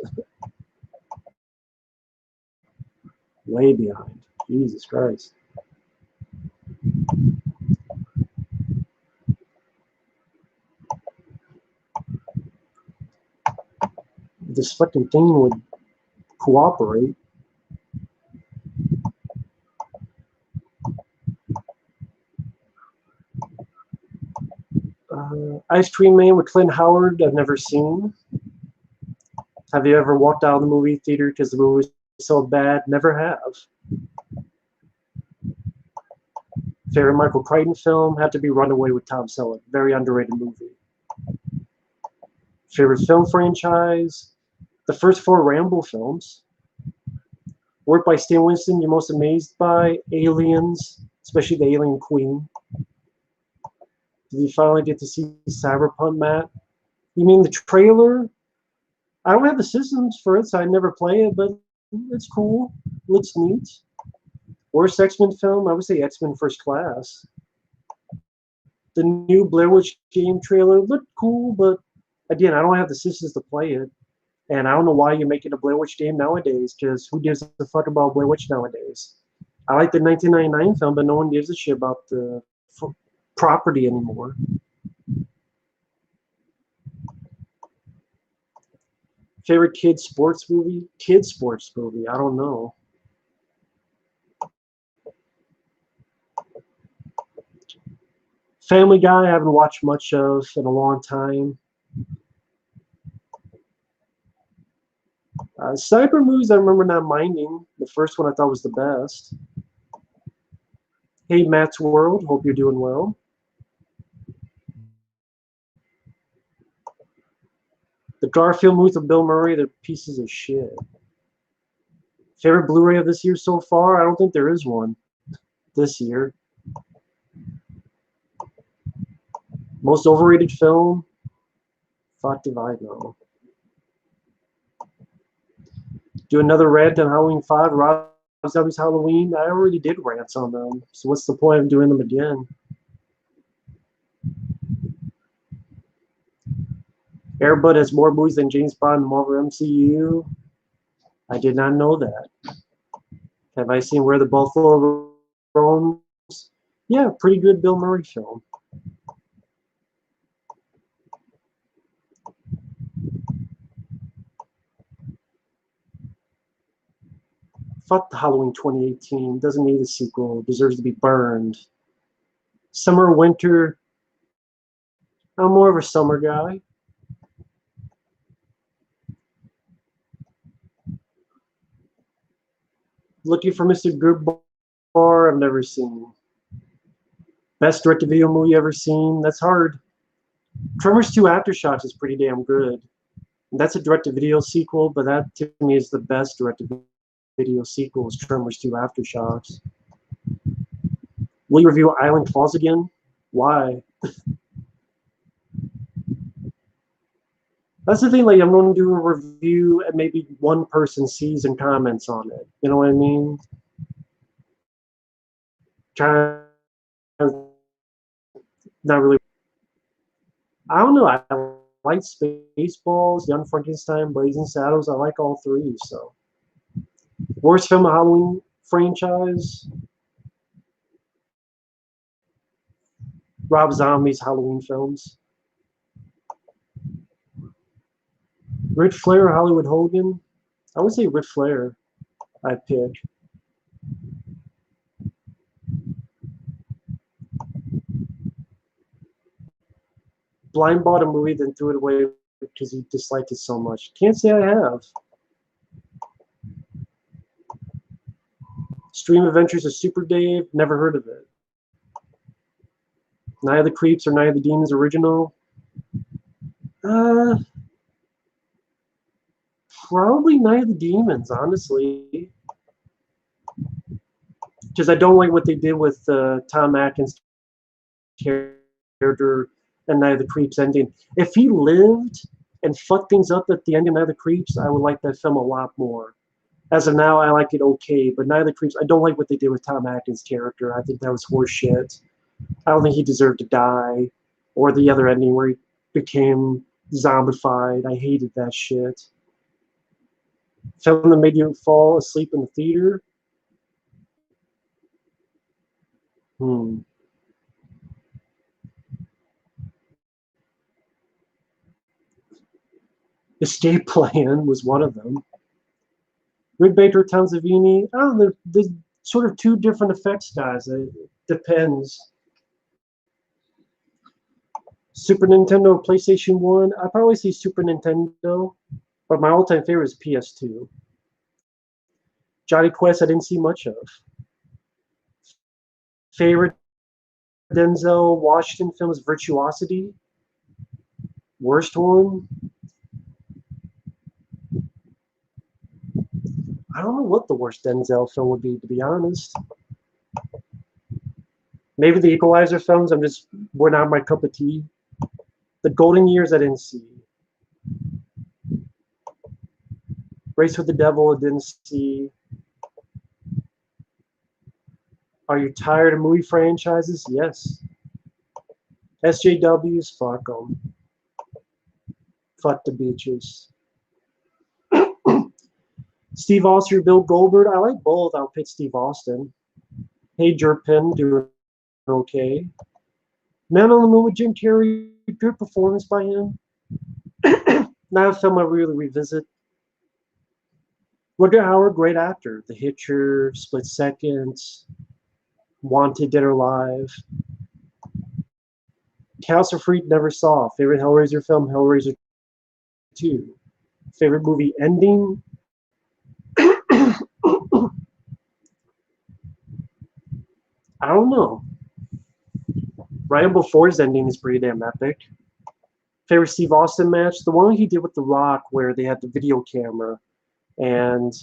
Way behind. Jesus Christ. This fucking thing would cooperate. Ice Cream Man with Clint Howard, I've never seen. Have you ever walked out of the movie theater because the movie was so bad? Never have. Favorite Michael Crichton film had to be Runaway with Tom Selleck. Very underrated movie. Favorite film franchise? The first 4 Rambo films. Work by Stan Winston you're most amazed by? Aliens, especially the Alien Queen. Did you finally get to see Cyberpunk, Matt? You mean the trailer? I don't have the systems for it, so I never play it, but it's cool. Looks neat. Worst X-Men film? I would say X-Men First Class. The new Blair Witch game trailer looked cool, but again, I don't have the systems to play it. And I don't know why you're making a Blair Witch game nowadays, because who gives a fuck about Blair Witch nowadays? I like the 1999 film, but no one gives a shit about the property anymore. Favorite kids sports movie? Kids sports movie? I don't know. Family Guy I haven't watched much of in a long time. Sniper movies I remember not minding. The first one I thought was the best. Hey, Matt's World. Hope you're doing well. The Garfield movies with Bill Murray, they're pieces of shit. Favorite Blu-ray of this year so far? I don't think there is one this year. Most overrated film? Fuck if I know. Do another rant on Halloween 5, Rob Zombie's Halloween. I already did rants on them, so what's the point of doing them again? Air Bud has more movies than James Bond in the Marvel MCU. I did not know that. Have I seen Where the Buffalo Roams? Yeah, pretty good Bill Murray film. Fuck the Halloween 2018. Doesn't need a sequel. Deserves to be burned. Summer, winter. I'm more of a summer guy. Looking for Mr. Goodbar, I've never seen. Best direct-to-video movie ever seen? That's hard. Tremors 2 Aftershocks is pretty damn good. That's a direct-to-video sequel, but that to me is the best direct-to-video sequel is Tremors 2 Aftershocks. Will you review Island Falls again? Why? That's the thing, like, I'm going to do a review and maybe one person sees and comments on it. You know what I mean? Not really. I don't know. I like Spaceballs, Young Frankenstein, Blazing Saddles. I like all 3, so. Worst film of Halloween franchise? Rob Zombie's Halloween films. Ric Flair or Hollywood Hogan? I would say Ric Flair. I'd pick. Blind bought a movie, then threw it away because he disliked it so much. Can't say I have. Stream Adventures of Super Dave? Never heard of it. Night of the Creeps or Night of the Demons original? Probably Night of the Demons, honestly. Because I don't like what they did with Tom Atkins' character and Night of the Creeps ending. If he lived and fucked things up at the end of Night of the Creeps, I would like that film a lot more. As of now, I like it okay, but Night of the Creeps, I don't like what they did with Tom Atkins' character. I think that was horse shit. I don't think he deserved to die. Or the other ending where he became zombified. I hated that shit. Film that made you fall asleep in the theater. Escape Plan was one of them. Rick Baker, Tom Savini. I don't know. There's sort of two different effects guys. It depends. Super Nintendo, PlayStation 1. I probably say Super Nintendo, but my all-time favorite is PS2. Johnny Quest, I didn't see much of. Favorite Denzel Washington film is Virtuosity. Worst one? I don't know what the worst Denzel film would be, to be honest. Maybe the Equalizer films, were not my cup of tea. The Golden Years, I didn't see. Race with the Devil, I didn't see. Are you tired of movie franchises? Yes. SJWs, fuck them. Fuck the bitches. Steve Austin or Bill Goldberg? I like both. I'll pick Steve Austin. Hey, Jerpin, doing okay. Man on the Moon with Jim Carrey, good performance by him. Not a film I really revisit. Rutger Hauer, great actor. The Hitcher, Split Seconds, Wanted, Dead or Alive. Castle Freak, never saw. Favorite Hellraiser film, Hellraiser 2. Favorite movie ending? I don't know. Right before his ending is pretty damn epic. Favorite Steve Austin match? The one he did with The Rock where they had the video camera and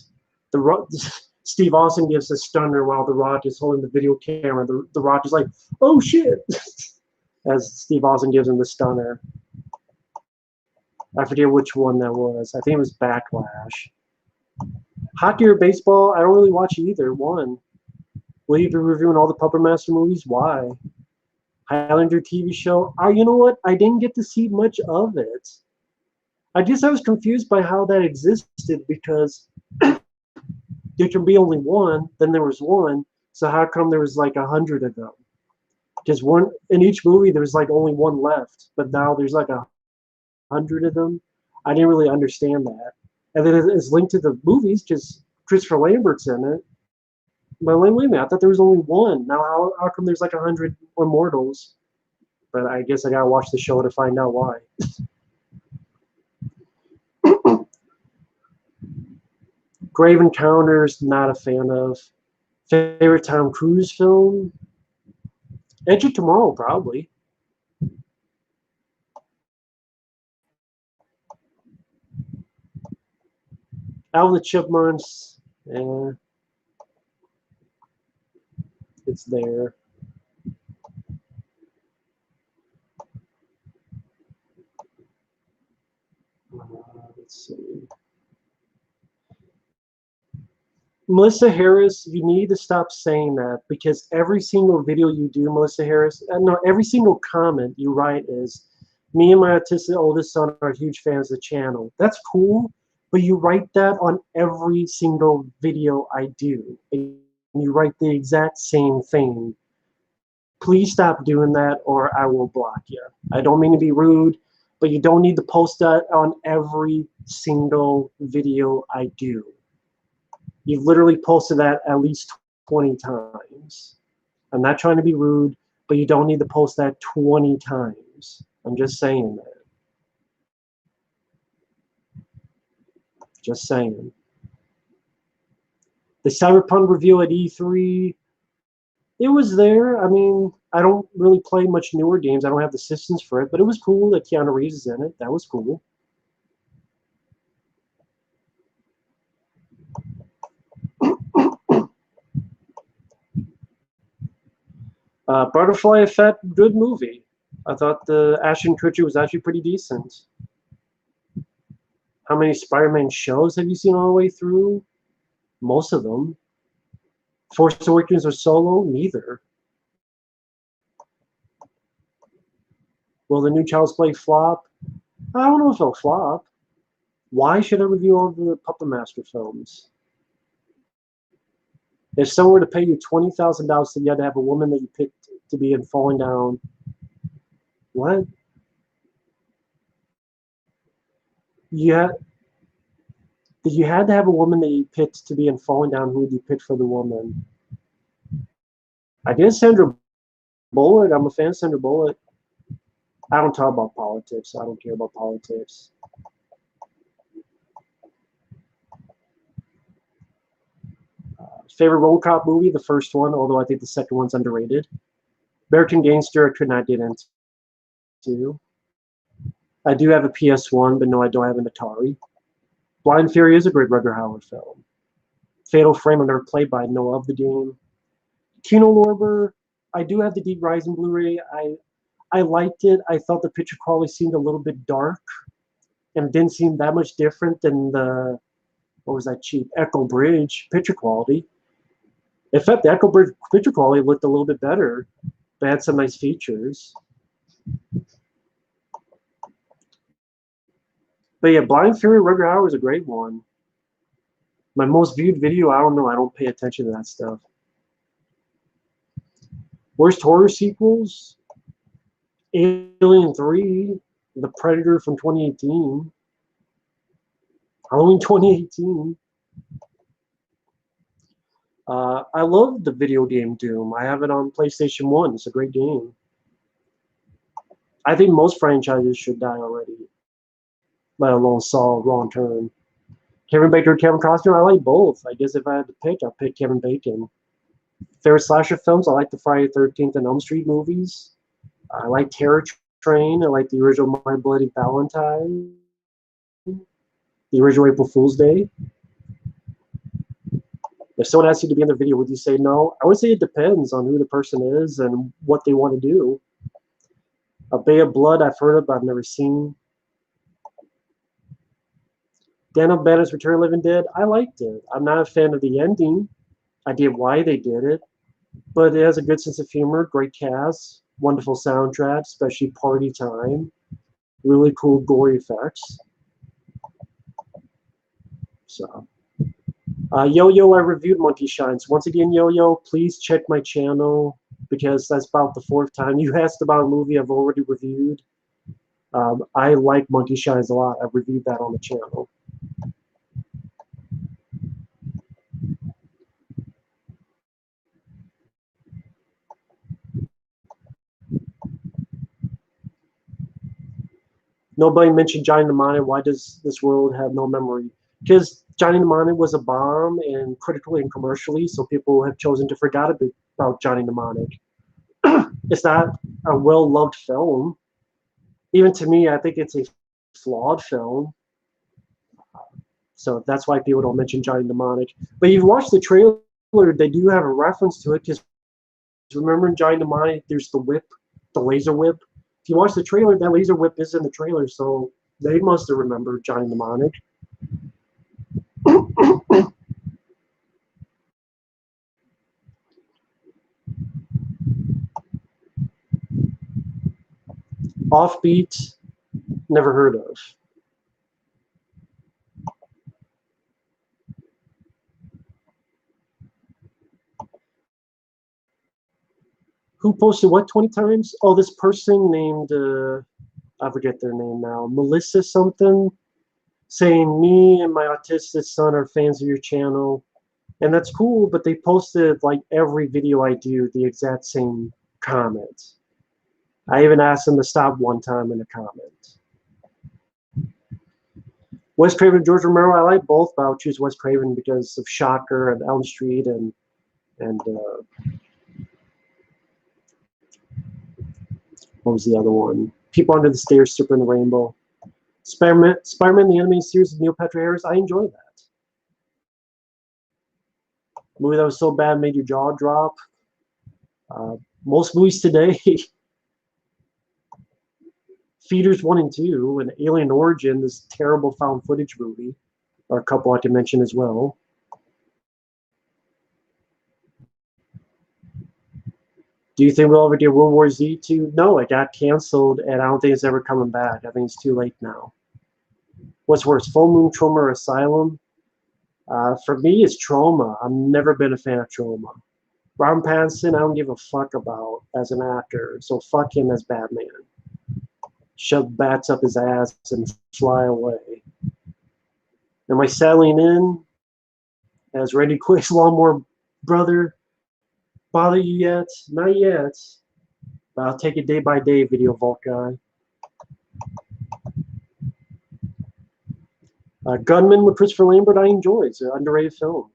Steve Austin gives a stunner while The Rock is holding the video camera. The Rock is like, oh shit, as Steve Austin gives him the stunner. I forget which one that was. I think it was Backlash. Hockey or baseball? I don't really watch either one. Will you be reviewing all the Puppet Master movies? Why? Highlander TV show? Oh, you know what? I didn't get to see much of it. I guess I was confused by how that existed because there can be only one, then there was one, so how come there was like 100 of them? Because one in each movie there's like only one left, but now there's like 100 of them. I didn't really understand that. And then it's linked to the movies because Christopher Lambert's in it. But wait a minute, I thought there was only one. Now how come there's like 100 Immortals? But I guess I gotta watch the show to find out why. Grave Encounters, not a fan of. Favorite Tom Cruise film? Edge of Tomorrow, probably. Alvin the Chipmunks, it's there. Let's see. Melissa Harris, you need to stop saying that because every single video you do, Melissa Harris, no, every single comment you write is, me and my autistic oldest son are huge fans of the channel. That's cool, but you write that on every single video I do. And you write the exact same thing. Please stop doing that or I will block you. I don't mean to be rude, but you don't need to post that on every single video I do. You've literally posted that at least 20 times. I'm not trying to be rude, but you don't need to post that 20 times. I'm just saying that. Just saying. The Cyberpunk review at E3, it was there. I mean, I don't really play much newer games. I don't have the systems for it, but it was cool that Keanu Reeves is in it. That was cool. Butterfly Effect, good movie. I thought the Ashton Kutcher was actually pretty decent. How many Spider-Man shows have you seen all the way through? Most of them. Force Awakens or Solo? Neither. Will the new Child's Play flop? I don't know if it'll flop. Why should I review all the Puppet Master films? If someone were to pay you $20,000 to have a woman that you picked to be in Falling Down, what? You had to have a woman that you picked to be in Falling Down. Who would you pick for the woman? I guess Sandra Bullock. I'm a fan of Sandra Bullock. I don't talk about politics. I don't care about politics. Favorite RoboCop movie? The first one, although I think the second one's underrated. American Gangster, I could not get into. I do have a PS1, but no, I don't have an Atari. Blind Fury is a great Rutger Hauer film. Fatal Frame, I never played, but I know of the game. Kino Lorber, I do have the Deep Rising Blu-ray. I liked it. I thought the picture quality seemed a little bit dark and didn't seem that much different than the, what was that cheap, Echo Bridge picture quality. In fact, the Echo Bridge picture quality looked a little bit better, but had some nice features. But yeah, Blind Fury, Rutger Hauer is a great one. My most viewed video, I don't know. I don't pay attention to that stuff. Worst horror sequels? Alien 3, The Predator from 2018, Halloween 2018. I love the video game Doom. I have it on PlayStation 1. It's a great game. I think most franchises should die already, let alone Saw long term. Kevin Bacon or Kevin Costner? I like both. I guess if I had to pick, I'd pick Kevin Bacon. Favorite slasher films? I like the Friday the 13th and Elm Street movies. I like Terror Train. I like the original My Bloody Valentine. The original April Fool's Day. If someone asked you to be in the video, would you say no? I would say it depends on who the person is and what they want to do. A Bay of Blood, I've heard of, but I've never seen. Daniel Banner's Return of the Living Dead, I liked it. I'm not a fan of the ending. I get why they did it, but it has a good sense of humor, great cast, wonderful soundtrack, especially Party Time, really cool gory effects. So, Yo-Yo, I reviewed Monkey Shines. Once again, Yo-Yo, please check my channel because that's about the 4th time you asked about a movie I've already reviewed. I like Monkey Shines a lot. I've reviewed that on the channel. Nobody mentioned Johnny Mnemonic. Why does this world have no memory? Because Johnny Mnemonic was a bomb, and critically and commercially, so people have chosen to forget about Johnny Mnemonic. It's not a well-loved film. Even to me, I think it's a flawed film. So that's why people don't mention Johnny Mnemonic. But you've watched the trailer, they do have a reference to it, because remember in Johnny Mnemonic, there's the whip, the laser whip. If you watch the trailer, that laser whip is in the trailer, so they must have remembered Johnny Mnemonic. Offbeat, never heard of. Who posted what 20 times? Oh, this person named, I forget their name now, Melissa something, saying me and my autistic son are fans of your channel. And that's cool, but they posted like every video I do, the exact same comments. I even asked them to stop one time in the comment. Wes Craven and George Romero, I like both, but I'll choose Wes Craven because of Shocker and Elm Street and what was the other one? People Under the Stairs, Super in the Rainbow. Spider-Man, the animated series with Neil Patrick Harris, I enjoyed that. A movie that was so bad made your jaw drop. Most movies today, Feeders 1 and 2, and Alien Origin, this terrible found footage movie, are a couple I can mention as well. Do you think we'll ever do World War Z 2? No, it got canceled, and I don't think it's ever coming back. I think it's too late now. What's worse, Full Moon, Trauma, or Asylum? For me, it's Trauma. I've never been a fan of Trauma. Robert Pattinson, I don't give a fuck about as an actor, so fuck him as Batman. Shove bats up his ass and fly away. Am I settling in as Randy Quaid's lawnmower brother? Bother you yet? Not yet. But I'll take it day by day, Video Vault guy. Gunman with Christopher Lambert, I enjoy. It's an underrated film.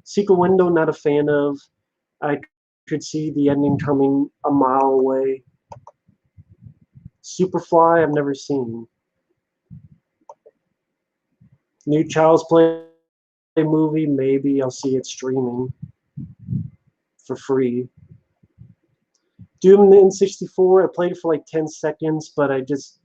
Secret Window, not a fan of. I could see the ending coming a mile away. Superfly, I've never seen. New Child's Play movie, maybe I'll see it streaming for free. Doom N64, I played it for like 10 seconds, but I just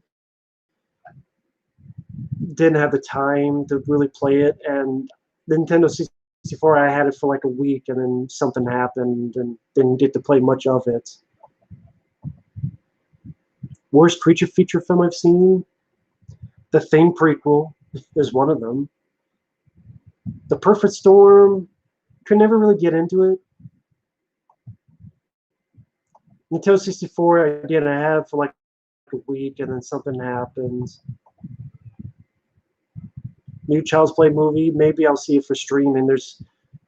didn't have the time to really play it. And the Nintendo 64, I had it for like a week, and then something happened and didn't get to play much of it. Worst creature feature film I've seen? The Thing prequel is one of them. The Perfect Storm, could never really get into it. Nintendo 64, again, I had it for like a week, and then something happens. New Child's Play movie, maybe I'll see it for streaming.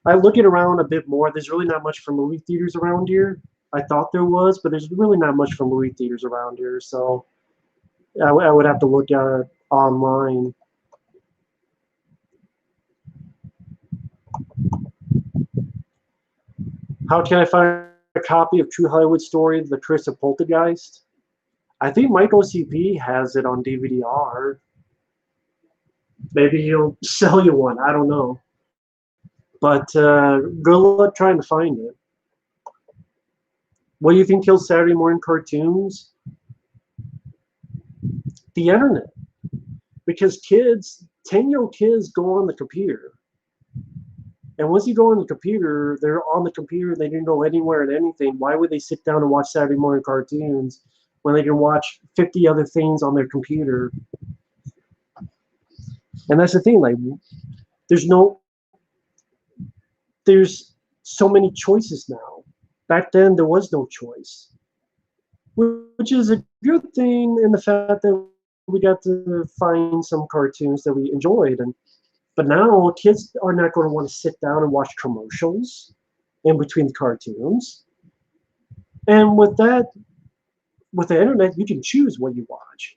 I look it around a bit more. There's really not much for movie theaters around here. I thought there was, but there's really not much for movie theaters around here, so I would have to look at it online. How can I find a copy of True Hollywood Story, The Curse of Poltergeist? I think Mike OCP has it on DVD-R. Maybe he'll sell you one. I don't know. But good luck trying to find it. What do you think kills Saturday morning cartoons? The internet. Because kids, 10-year-old kids go on the computer. And once you go on the computer, they're on the computer, they didn't go anywhere and anything. Why would they sit down and watch Saturday morning cartoons when they can watch 50 other things on their computer? And that's the thing, like, there's so many choices now. Back then, there was no choice, which is a good thing in the fact that we got to find some cartoons that we enjoyed. But now, kids are not going to want to sit down and watch commercials in between the cartoons. And with the internet, you can choose what you watch.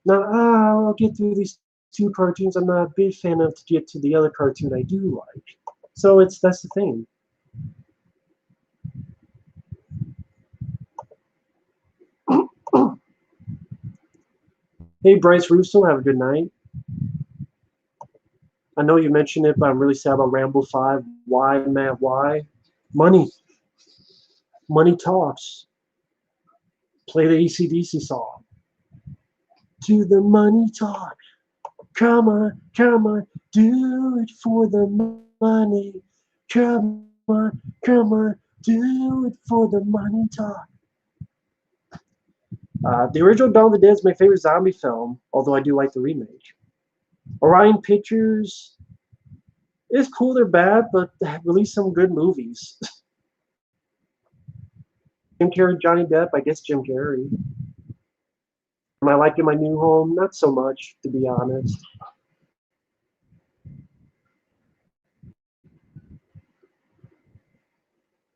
Now, I'll get through these 2 cartoons I'm not a big fan of to get to the other cartoon I do like. So that's the thing. Hey, Bryce Russo, have a good night. I know you mentioned it, but I'm really sad about Rambo 5. Why, Matt, why? Money. Money talks. Play the AC/DC song. To the money talk. Come on, do it for the money. Come on, do it for the money talk. The original Dawn of the Dead is my favorite zombie film, although I do like the remake. Orion Pictures is cool, they're bad, but they released some good movies. Jim Carrey, Johnny Depp, I guess Jim Carrey. Am I liking my new home? Not so much, to be honest.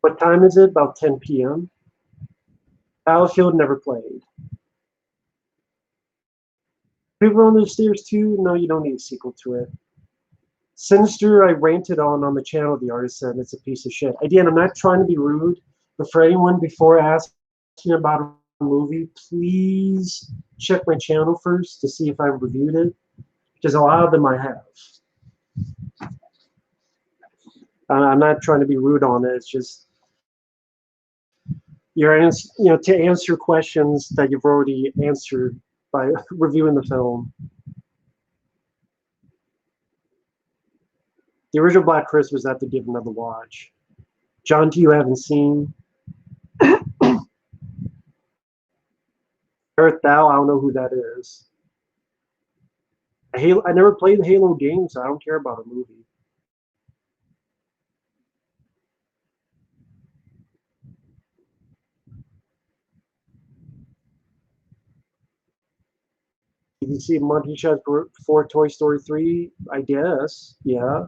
What time is it? About 10 p.m. Battlefield, never played. People on the Stairs 2? No, you don't need a sequel to it. Sinister, I ranted on the channel, the artist said it's a piece of shit. Again, I'm not trying to be rude, but for anyone before asking about a movie, please check my channel first to see if I've reviewed it, because a lot of them I have. I'm not trying to be rude on it. It's just to answer questions that you've already answered by reviewing the film. The original Black Christmas I have to give another watch. John T, you haven't seen. Earth Thou, I don't know who that is. Halo, I never played the Halo game, so I don't care about a movie. You can see Monty Shot for Toy Story 3, I guess. Yeah.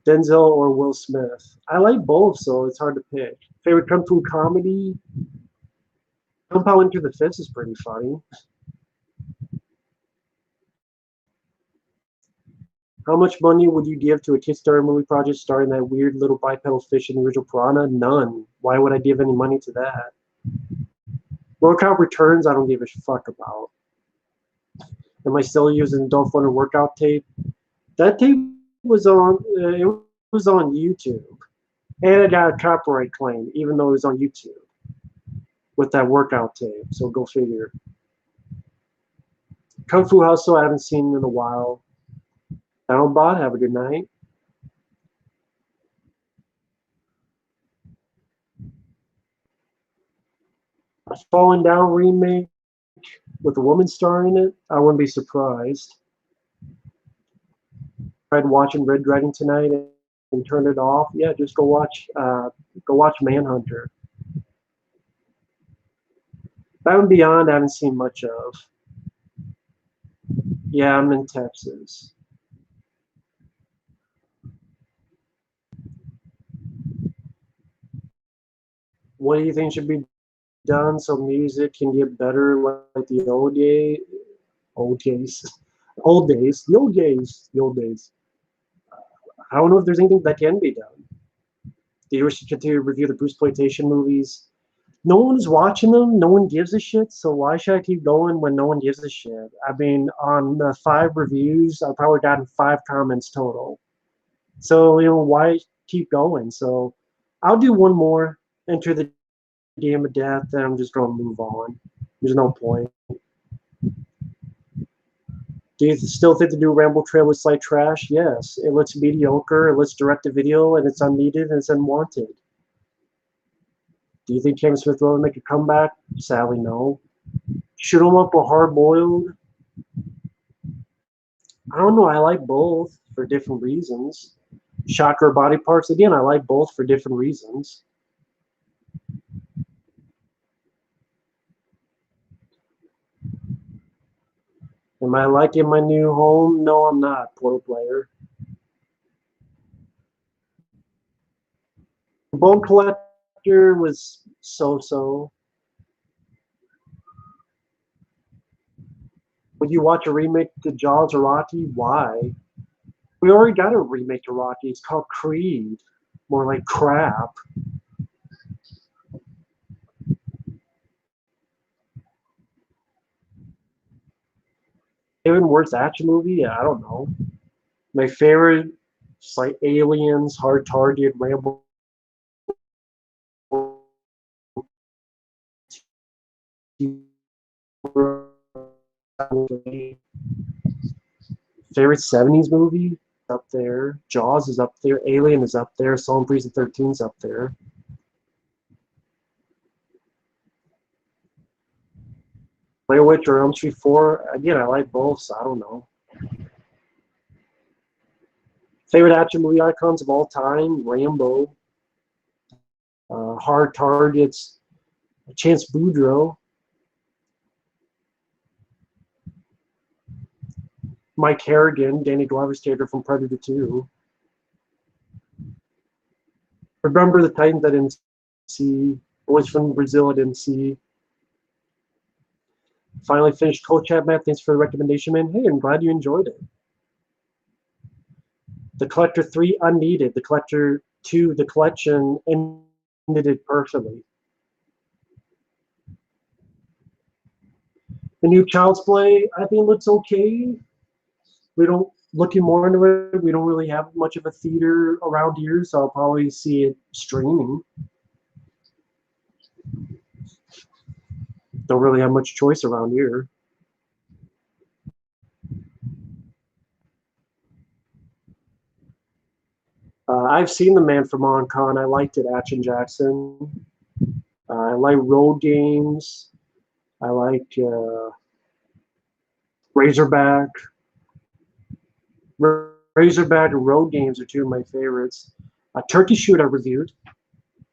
Denzel or Will Smith. I like both, so it's hard to pick. Favorite kung fu comedy? Kung Pao Enter the Fist is pretty funny. How much money would you give to a Kickstarter movie project starring that weird little bipedal fish in the original Piranha? None. Why would I give any money to that? Workout returns, I don't give a fuck about. Am I still using Dolph Lundgren workout tape? That tape was on YouTube, and it got a copyright claim, even though it was on YouTube with that workout tape. So go figure. Kung Fu Hustle, I haven't seen in a while. Downbot, have a good night. A Falling Down remake with a woman starring in it, I wouldn't be surprised. Tried watching Red Dragon tonight and turned it off. Yeah, just go watch Manhunter. That and Beyond, I haven't seen much of. Yeah, I'm in Texas. What do you think should be done so music can get better like the old days? Old days. Old days. The old days. The old days. I don't know if there's anything that can be done. Theaters should continue to review the Bruceploitation movies. No one's watching them. No one gives a shit. So why should I keep going when no one gives a shit? I mean, on the 5 reviews, I've probably gotten 5 comments total. So, why keep going? So I'll do one more, Enter the Game of Death, then I'm just going to move on. There's no point. Do you still think the new Rambo trail was slight trash? Yes. It looks mediocre, it looks direct to video, and it's unneeded and it's unwanted. Do you think Kevin Smith will make a comeback? Sadly, no. Shoot 'em up or hard boiled? I don't know. I like both for different reasons. Shocker body parts, again, I like both for different reasons. Am I liking my new home? No, I'm not, pro player. Bone Collector was so-so. Would you watch a remake to Jaws or Rocky? Why? We already got a remake to Rocky. It's called Creed. More like crap. Even worse action movie? Yeah, I don't know. My favorite, it's like Aliens, Hard Target, Rambo. Favorite 70s movie? Up there. Jaws is up there. Alien is up there. Psalm Freeze 13 is up there. Blair Witch or Elm Street 4? Again, I like both, so I don't know. Favorite action movie icons of all time? Rambo. Hard Targets. Chance Boudreaux. Mike Harrigan, Danny Glover's character from Predator 2. Remember the Titans I didn't see. Boys from Brazil I didn't see. Finally finished Cold Chat, Matt. Thanks for the recommendation, man. Hey, I'm glad you enjoyed it. The Collector 3, unneeded. The Collector 2, the collection, ended it perfectly. The new Child's Play, I think looks okay. We don't, looking more into it, we don't really have much of a theater around here, so I'll probably see it streaming. Don't really have much choice around here. I've seen The Man from Hong Kong. I liked it, Action Jackson. I like road games. I like Razorback. Razorback and road games are two of my favorites. Turkey Shoot I reviewed.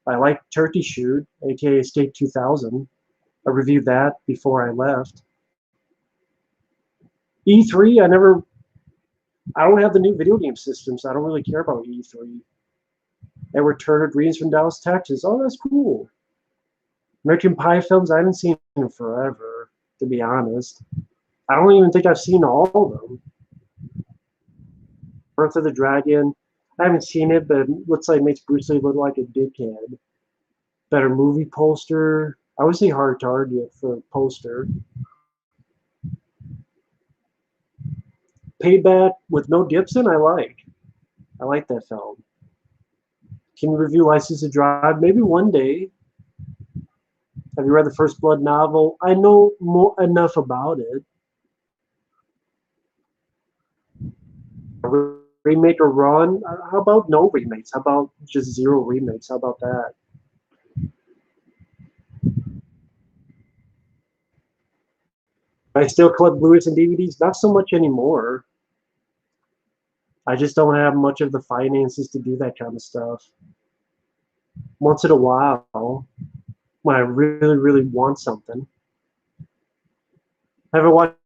I like Turkey Shoot, aka Escape 2000. I reviewed that before I left. E3, I don't have the new video game system, so I don't really care about E3. Edward Turner, Greens from Dallas, Texas. Oh, that's cool. American Pie films, I haven't seen in forever, to be honest. I don't even think I've seen all of them. Birth of the Dragon, I haven't seen it, but it looks like it makes Bruce Lee look like a dickhead. Better movie poster. I would say Hard Target for a poster. Payback with Mel Gibson, I like. I like that film. Can you review License to Drive? Maybe one day. Have you read the First Blood novel? I know enough about it. A remake or run? How about no remakes? How about just zero remakes? How about that? I still collect Blu-rays and DVDs. Not so much anymore. I just don't have much of the finances to do that kind of stuff. Once in a while, when I really, really want something. Have you watched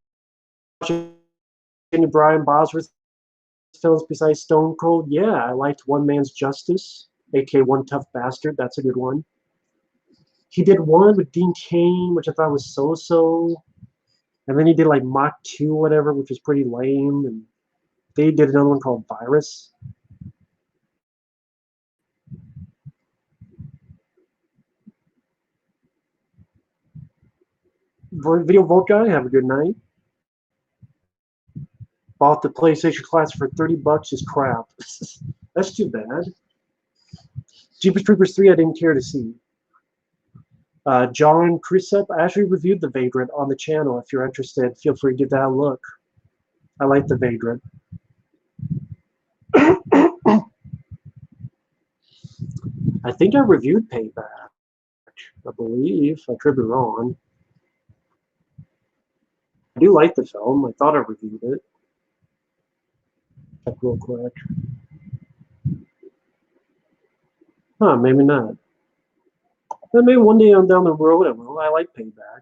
any Brian Bosworth films besides Stone Cold? Yeah, I liked One Man's Justice, aka One Tough Bastard. That's a good one. He did one with Dean Cain, which I thought was so-so. And then he did like Mach 2 whatever, which was pretty lame. And they did another one called Virus. Video Vault guy, have a good night. Bought the PlayStation Classic for $30 is crap. That's too bad. Jeepers Creepers 3 I didn't care to see. John Crisep, I actually reviewed The Vagrant on the channel. If you're interested, feel free to give that a look. I like The Vagrant. I think I reviewed Payback. I believe. I could be wrong. I do like the film. I thought I reviewed it. Check real quick. Huh, maybe not. But maybe one day on down the road I will. I like Payback.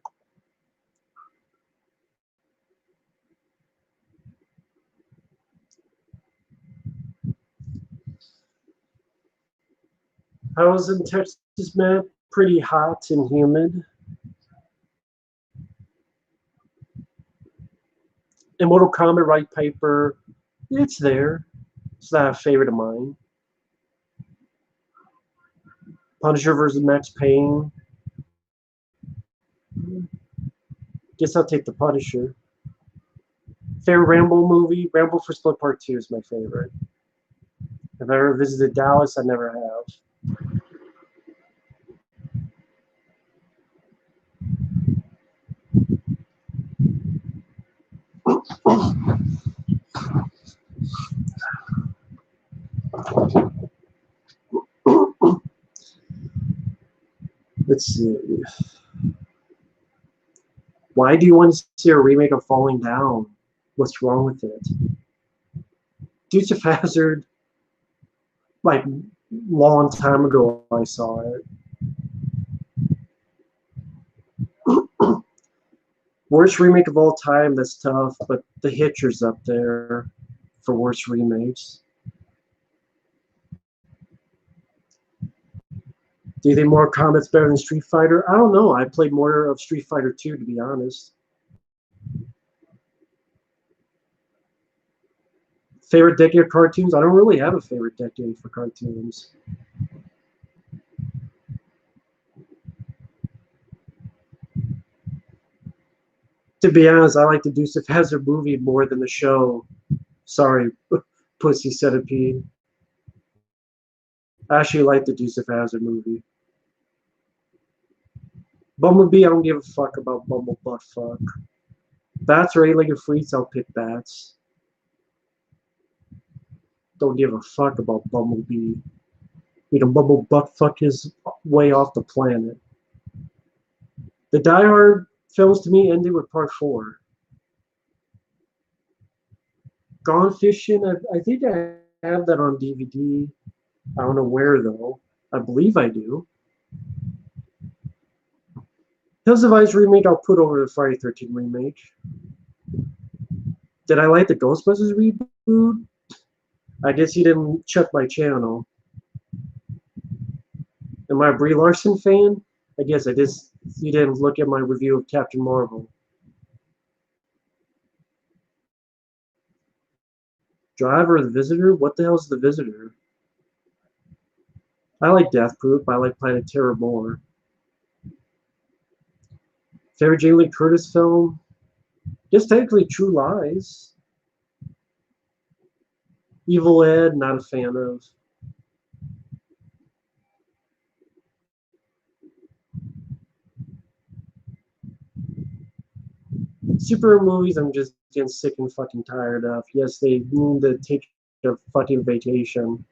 I was in Texas, man. Pretty hot and humid. And Mortal Kombat Right Piper, it's there. It's not a favorite of mine. Punisher versus Max Payne. Guess I'll take the Punisher. Favorite Rambo movie? Rambo for Split Part 2 is my favorite. Have I ever visited Dallas? I never have. Let's see. Why do you want to see a remake of Falling Down? What's wrong with it? Dukes of Hazzard, like, long time ago I saw it. Worst remake of all time, that's tough, but The Hitcher's up there for worst remakes. Do you think Mortal Kombat's better than Street Fighter? I don't know. I played more of Street Fighter 2, to be honest. Favorite decade of cartoons? I don't really have a favorite decade for cartoons. To be honest, I like the Deuce of Hazzard movie more than the show. Sorry, Pussy Centipede. I actually like the Deuce of Hazzard movie. Bumblebee, I don't give a fuck about Bumble Butt Fuck. Bats or eight-legged freaks, I'll pick bats. Don't give a fuck about Bumblebee. You know, Bumble Butt Fuck is way off the planet. The Die Hard films to me ended with part 4. Gone Fishing, I think I have that on DVD. I don't know where though. I believe I do. Hills of Ice remake, I'll put over the Friday 13 remake. Did I like the Ghostbusters reboot? I guess you didn't check my channel. Am I a Brie Larson fan? I guess you didn't look at my review of Captain Marvel. Driver or The Visitor? What the hell is The Visitor? I like Death Proof. I like Planet Terror more. Favorite Jamie Lee Curtis film? Just technically True Lies. Evil Ed, not a fan of. Superhero movies, I'm just getting sick and fucking tired of. Yes, they need to take a fucking vacation.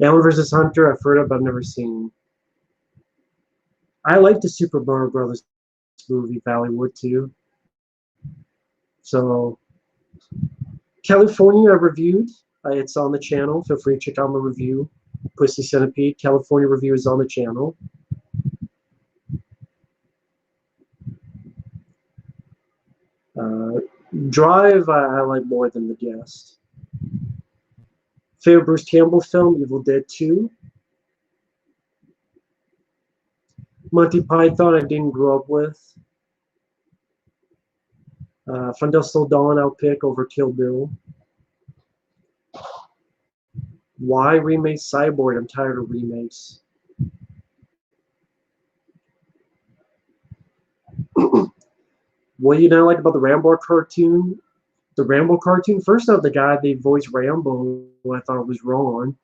Alien vs. Hunter, I've heard of, but I've never seen. I like the Super Mario Brothers movie, Valleywood, too. So, California, I reviewed. It's on the channel. Feel free to check out my review. Pussy Centipede, California review is on the channel. Drive, I like more than The Guest. Favorite Bruce Campbell film, Evil Dead 2. Monty Python, I didn't grow up with. From Dusk Till Dawn, I'll pick over Kill Bill. Why remake Cyborg? I'm tired of remakes. What do you not like about the Rambo cartoon? The Rambo cartoon? First off, the guy they voiced Rambo, I thought was wrong.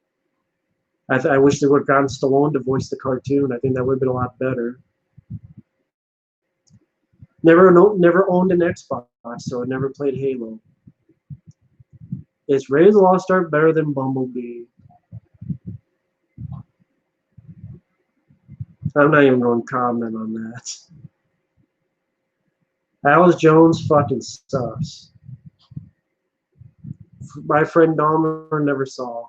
I wish they would have gotten Stallone to voice the cartoon. I think that would have been a lot better. Never owned an Xbox, so I never played Halo. Is Raiders of the Lost Ark better than Bumblebee? I'm not even going to comment on that. Alice Jones fucking sucks. My friend Dahmer never saw.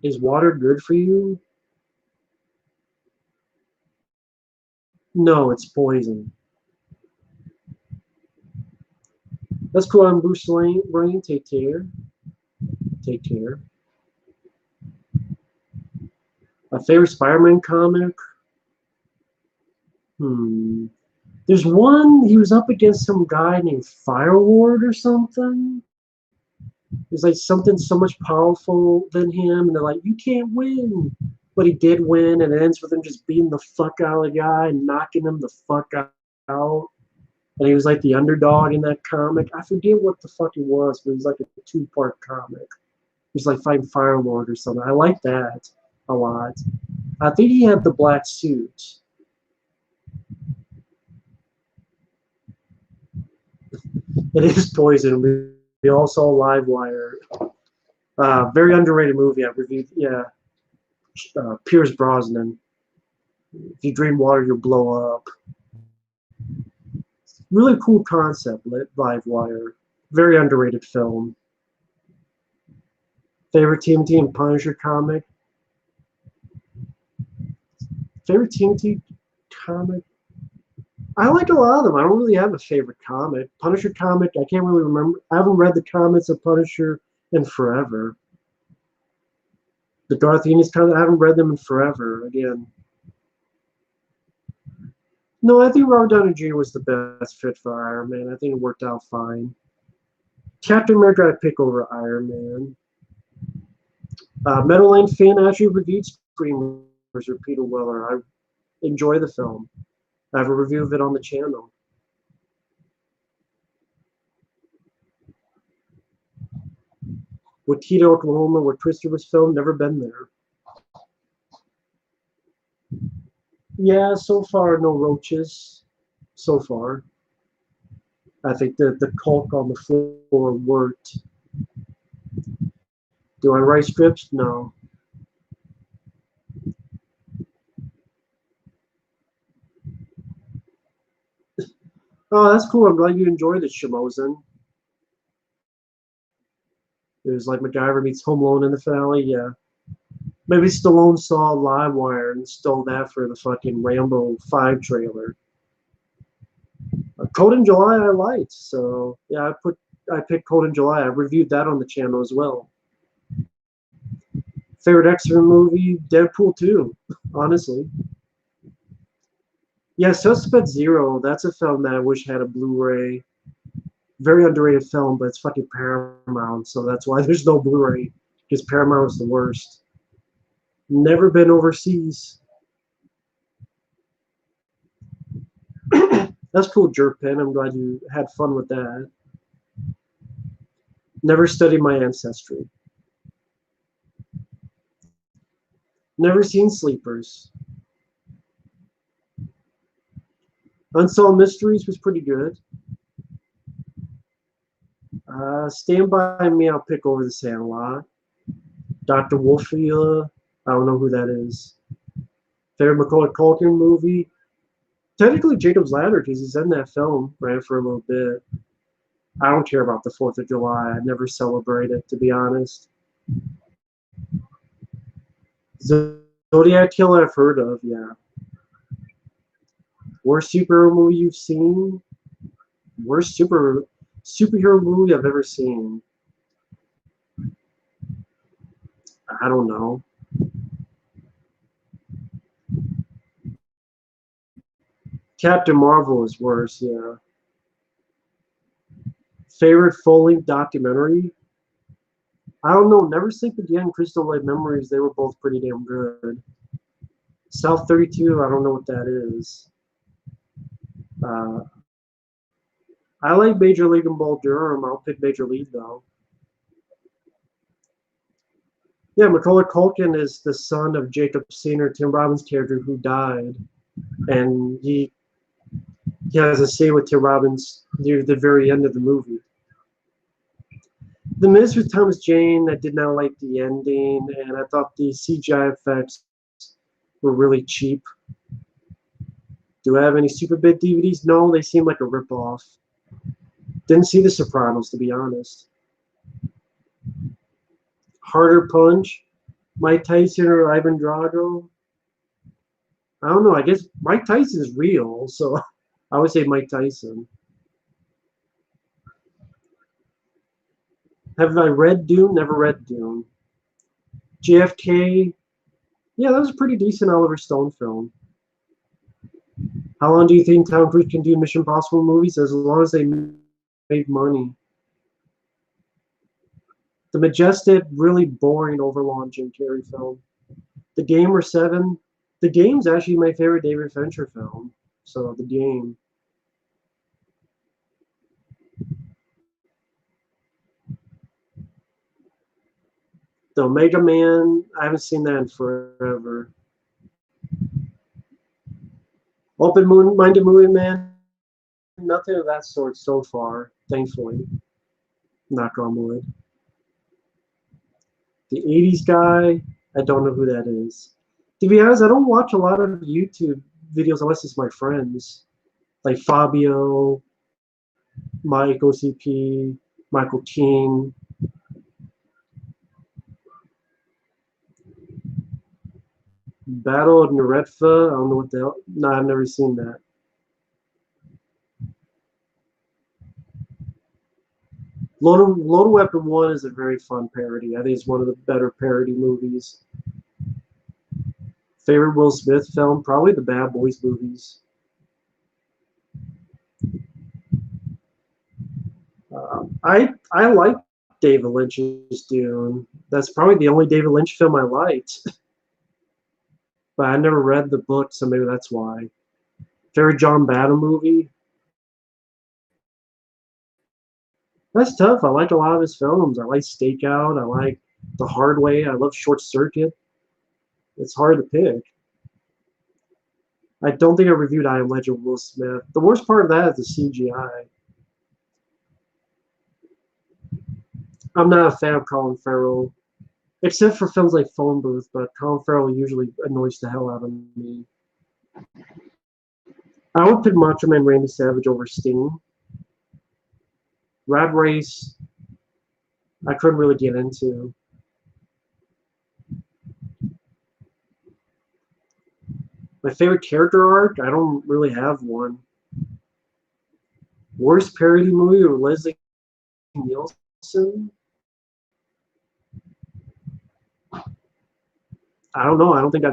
Is water good for you? No, it's poison. Let's go on Bruce Wayne. Take care. Take care. My favorite Spider-Man comic? There's one, he was up against some guy named Firelord or something. There's like something so much powerful than him, and they're like, you can't win. But he did win, and it ends with him just beating the fuck out of the guy and knocking him the fuck out. And he was like the underdog in that comic. I forget what the fuck it was, but it was like a 2-part comic. He was like fighting Firelord or something. I like that a lot. I think he had the black suit. It is poison. We all saw Livewire. Very underrated movie. I reviewed. Yeah, Pierce Brosnan. If you drink water, you'll blow up. Really cool concept. Livewire. Very underrated film. Favorite TMT and Punisher comic. Favorite TMT comic. I like a lot of them. I don't really have a favorite comic. Punisher comic, I can't really remember. I haven't read the comics of Punisher in forever. The Garth Ennis comic, I haven't read them in forever. Again. No, I think Robert Downey Jr. was the best fit for Iron Man. I think it worked out fine. Captain America I'd pick over Iron Man. Metal Lane fan actually reviewed Screamers with Peter Weller. I enjoy the film. I have a review of it on the channel. Wakita, Oklahoma, where Twister was filmed, never been there. Yeah, so far, no roaches. So far. I think the caulk on the floor worked. Do I write scripts? No. Oh, that's cool. I'm glad you enjoyed it, Shimozen. It was like MacGyver meets Home Alone in the finale. Yeah. Maybe Stallone saw Livewire and stole that for the fucking Rambo 5 trailer. Code in July I liked, so yeah, I picked Code in July. I reviewed that on the channel as well. Favorite X-Men movie, Deadpool 2, honestly. Yeah, Suspect Zero, that's a film that I wish had a Blu-ray. Very underrated film, but it's fucking Paramount, so that's why there's no Blu-ray, because Paramount is the worst. Never been overseas. That's cool, Jerpin. I'm glad you had fun with that. Never studied my ancestry. Never seen Sleepers. Unsolved Mysteries was pretty good. Stand By Me, I'll pick over The Sandlot. Dr. Wolfia, I don't know who that is. Favorite Macaulay Culkin movie? Technically Jacob's Ladder, because he's in that film, ran for a little bit. I don't care about the 4th of July. I never celebrate it, to be honest. Zodiac Killer I've heard of, yeah. Worst superhero movie you've seen? Worst superhero movie I've ever seen? I don't know. Captain Marvel is worse, yeah. Favorite full-length documentary? I don't know. Never Sleep Again, Crystal Lake Memories, they were both pretty damn good. South 32, I don't know what that is. Uh, I like Major League and Bull Durham. I'll pick Major League, though. Yeah, Macaulay Culkin is the son of Jacob Senior, Tim Robbins' character, who died. And he has a say with Tim Robbins near the very end of the movie. The Miz with Thomas Jane, I did not like the ending, and I thought the CGI effects were really cheap. Do I have any Super Bit DVDs? No, they seem like a ripoff. Didn't see The Sopranos, to be honest. Harder Punch, Mike Tyson or Ivan Drago? I don't know. I guess Mike Tyson is real, so I would say Mike Tyson. Have I read Dune? Never read Dune. JFK? Yeah, that was a pretty decent Oliver Stone film. How long do you think Tom Cruise can do Mission Impossible movies? As long as they make money. The Majestic, really boring, overlong Jim Carrey film. The Game or Seven? The Game's actually my favorite David Fincher film. So, The Game. The Omega Man, I haven't seen that in forever. Open-minded movie, man. Nothing of that sort so far, thankfully. Knock on wood. The 80s guy, I don't know who that is. To be honest, I don't watch a lot of YouTube videos unless it's my friends. Like Fabio, Mike OCP, Michael King. Battle of Neretva, I don't know what the hell. No, I've never seen that. Loaded Weapon 1 is a very fun parody. I think it's one of the better parody movies. Favorite Will Smith film? Probably the Bad Boys movies. I like David Lynch's Dune. That's probably the only David Lynch film I liked. But I never read the book, so maybe that's why. Favorite John Badham movie? That's tough. I like a lot of his films. I like Stakeout. I like The Hard Way. I love Short Circuit. It's hard to pick. I don't think I reviewed I Am Legend Will Smith. The worst part of that is the CGI. I'm not a fan of Colin Farrell, except for films like Phone Booth, but Colin Farrell usually annoys the hell out of me. I would pick Macho Man Randy Savage over Sting. Rad Race, I couldn't really get into. My favorite character arc, I don't really have one. Worst parody movie or Leslie Nielsen? I don't know. I don't think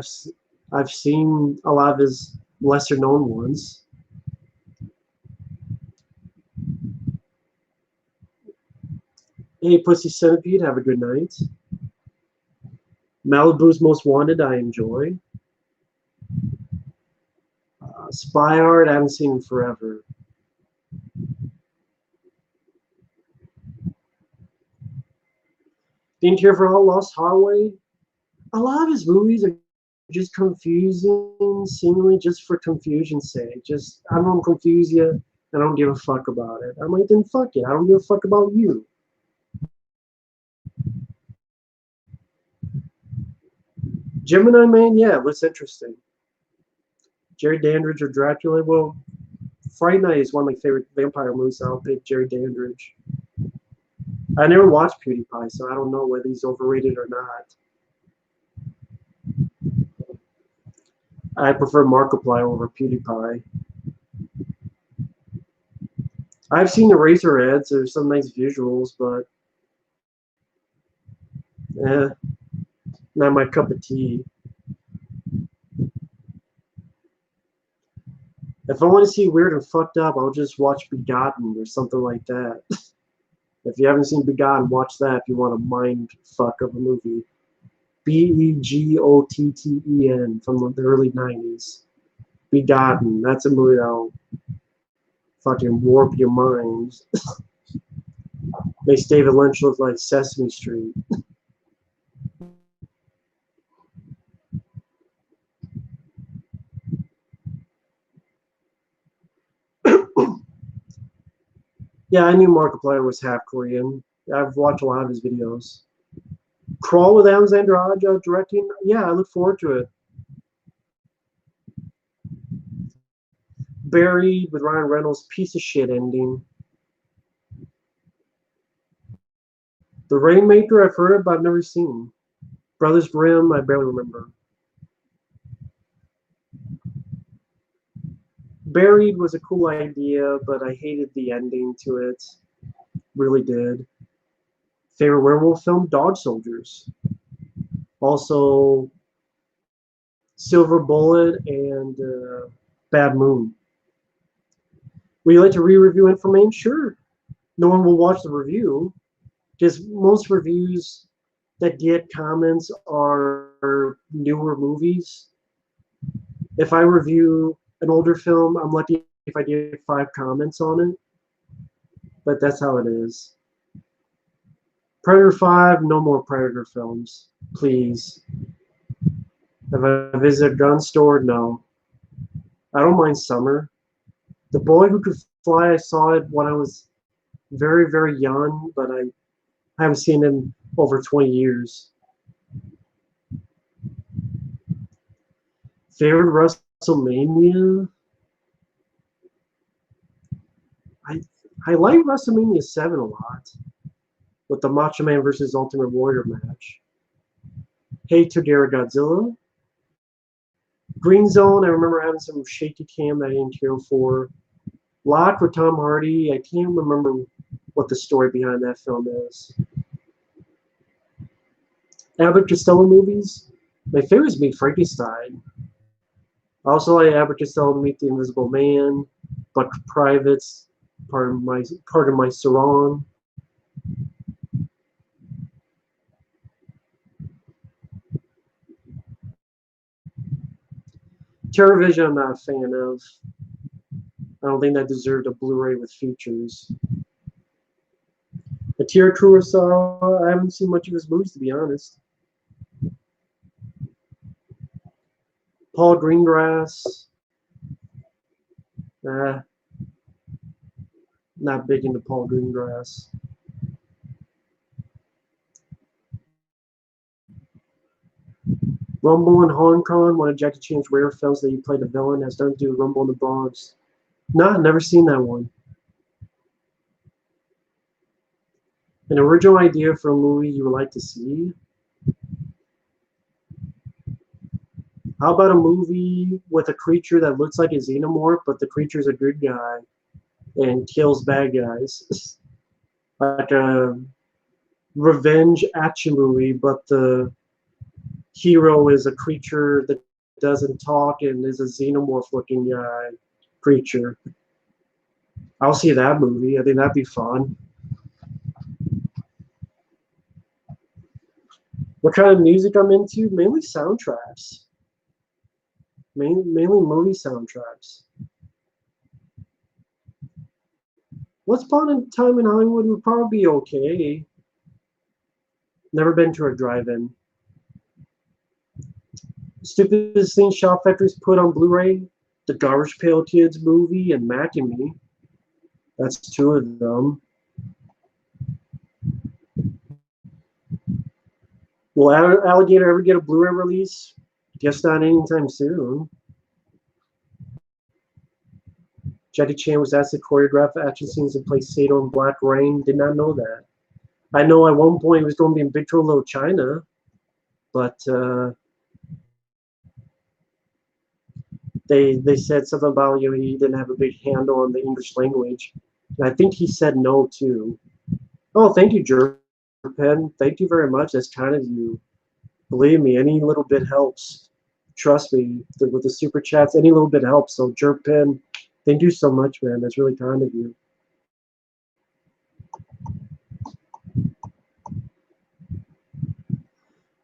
I've seen a lot of his lesser known ones. Hey, Pussy Centipede, have a good night. Malibu's Most Wanted, I enjoy. Spy Hard, I haven't seen in forever. Didn't care for All Lost Highway. A lot of his movies are just confusing, seemingly just for confusion's sake. Just, I don't confuse you, I don't give a fuck about it. I'm like, then fuck it, I don't give a fuck about you. Gemini Man, yeah, looks interesting. Jerry Dandridge or Dracula, well, Fright Night is one of my favorite vampire movies, so I'll pick Jerry Dandridge. I never watched PewDiePie, so I don't know whether he's overrated or not. I prefer Markiplier over PewDiePie. I've seen Eraserheads. There's some nice visuals, but not my cup of tea. If I want to see weird and fucked up, I'll just watch Begotten or something like that. If you haven't seen Begotten, watch that if you want a mind fuck of a movie. Begotten from the early 90s. Begotten. That's a movie that'll fucking warp your mind. Makes David Lynch look like Sesame Street. Yeah, I knew Markiplier was half Korean. I've watched a lot of his videos. Crawl with Alexander Aja directing? Yeah, I look forward to it. Buried with Ryan Reynolds, piece of shit ending. The Rainmaker, I've heard of, but I've never seen. Brothers Grimm, I barely remember. Buried was a cool idea, but I hated the ending to it. Really did. Favorite werewolf film? Dog Soldiers. Also, Silver Bullet and Bad Moon. Would you like to re-review Information? Sure. No one will watch the review because most reviews that get comments are newer movies. If I review an older film, I'm lucky if I get 5 comments on it. But that's how it is. Predator 5, no more Predator films, please. Have I visited a gun store? No. I don't mind Summer. The Boy Who Could Fly, I saw it when I was very, very young, but I haven't seen it in over 20 years. Favorite WrestleMania? I like WrestleMania 7 a lot, with the Macho Man versus Ultimate Warrior match. Hey Todera Godzilla. Green Zone, I remember having some shaky cam that I didn't care for. Lock with Tom Hardy, I can't remember what the story behind that film is. Abbott Costello movies, my favorites Meet Frankenstein. I also like Abbott Costello Meet the Invisible Man, Buck Privates, part of my Sarong. TerrorVision, I'm not a fan of. I don't think that deserved a Blu-ray with features. Akira Kurosawa, I haven't seen much of his movies, to be honest. Paul Greengrass, not big into Paul Greengrass. Rumble in Hong Kong, one of Jackie Chan's rare films that he played a villain, has nothing to do with Rumble in the Bronx. No, I've never seen that one. An original idea for a movie you would like to see? How about a movie with a creature that looks like a xenomorph, but the creature's a good guy and kills bad guys? Like a revenge action movie, but the hero is a creature that doesn't talk and is a xenomorph looking creature. I'll see that movie. I think that'd be fun. What kind of music I'm into? Mainly soundtracks. Mainly movie soundtracks. Once Upon a Time in Hollywood would probably be okay. Never been to a drive-in. Stupidest thing Shout Factory's put on Blu-ray: the Garbage Pail Kids movie and Mac and Me. That's two of them. Will Alligator ever get a Blu-ray release? Guess not anytime soon. Jackie Chan was asked to choreograph action scenes and play Sato in Black Rain. Did not know that. I know at one point he was going to be in Big Trouble in Little China, but they said something about he didn't have a big handle on the English language. And I think he said no too. Oh, thank you, Jerpen. Thank you very much. That's kind of you. Believe me, any little bit helps. Trust me, with the super chats, any little bit helps. So, Jerpen, thank you so much, man. That's really kind of you.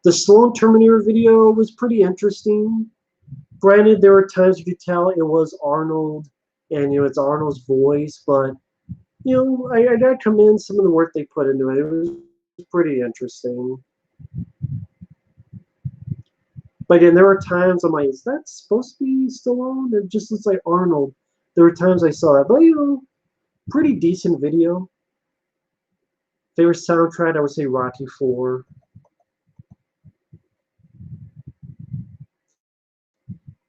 The Stallone Terminator video was pretty interesting. Granted, there were times you could tell it was Arnold, and it's Arnold's voice, but I gotta commend some of the work they put into it. It was pretty interesting. But again, there were times I'm like, is that supposed to be Stallone? It just looks like Arnold. There were times I saw that, but pretty decent video. Favorite soundtrack, I would say Rocky IV.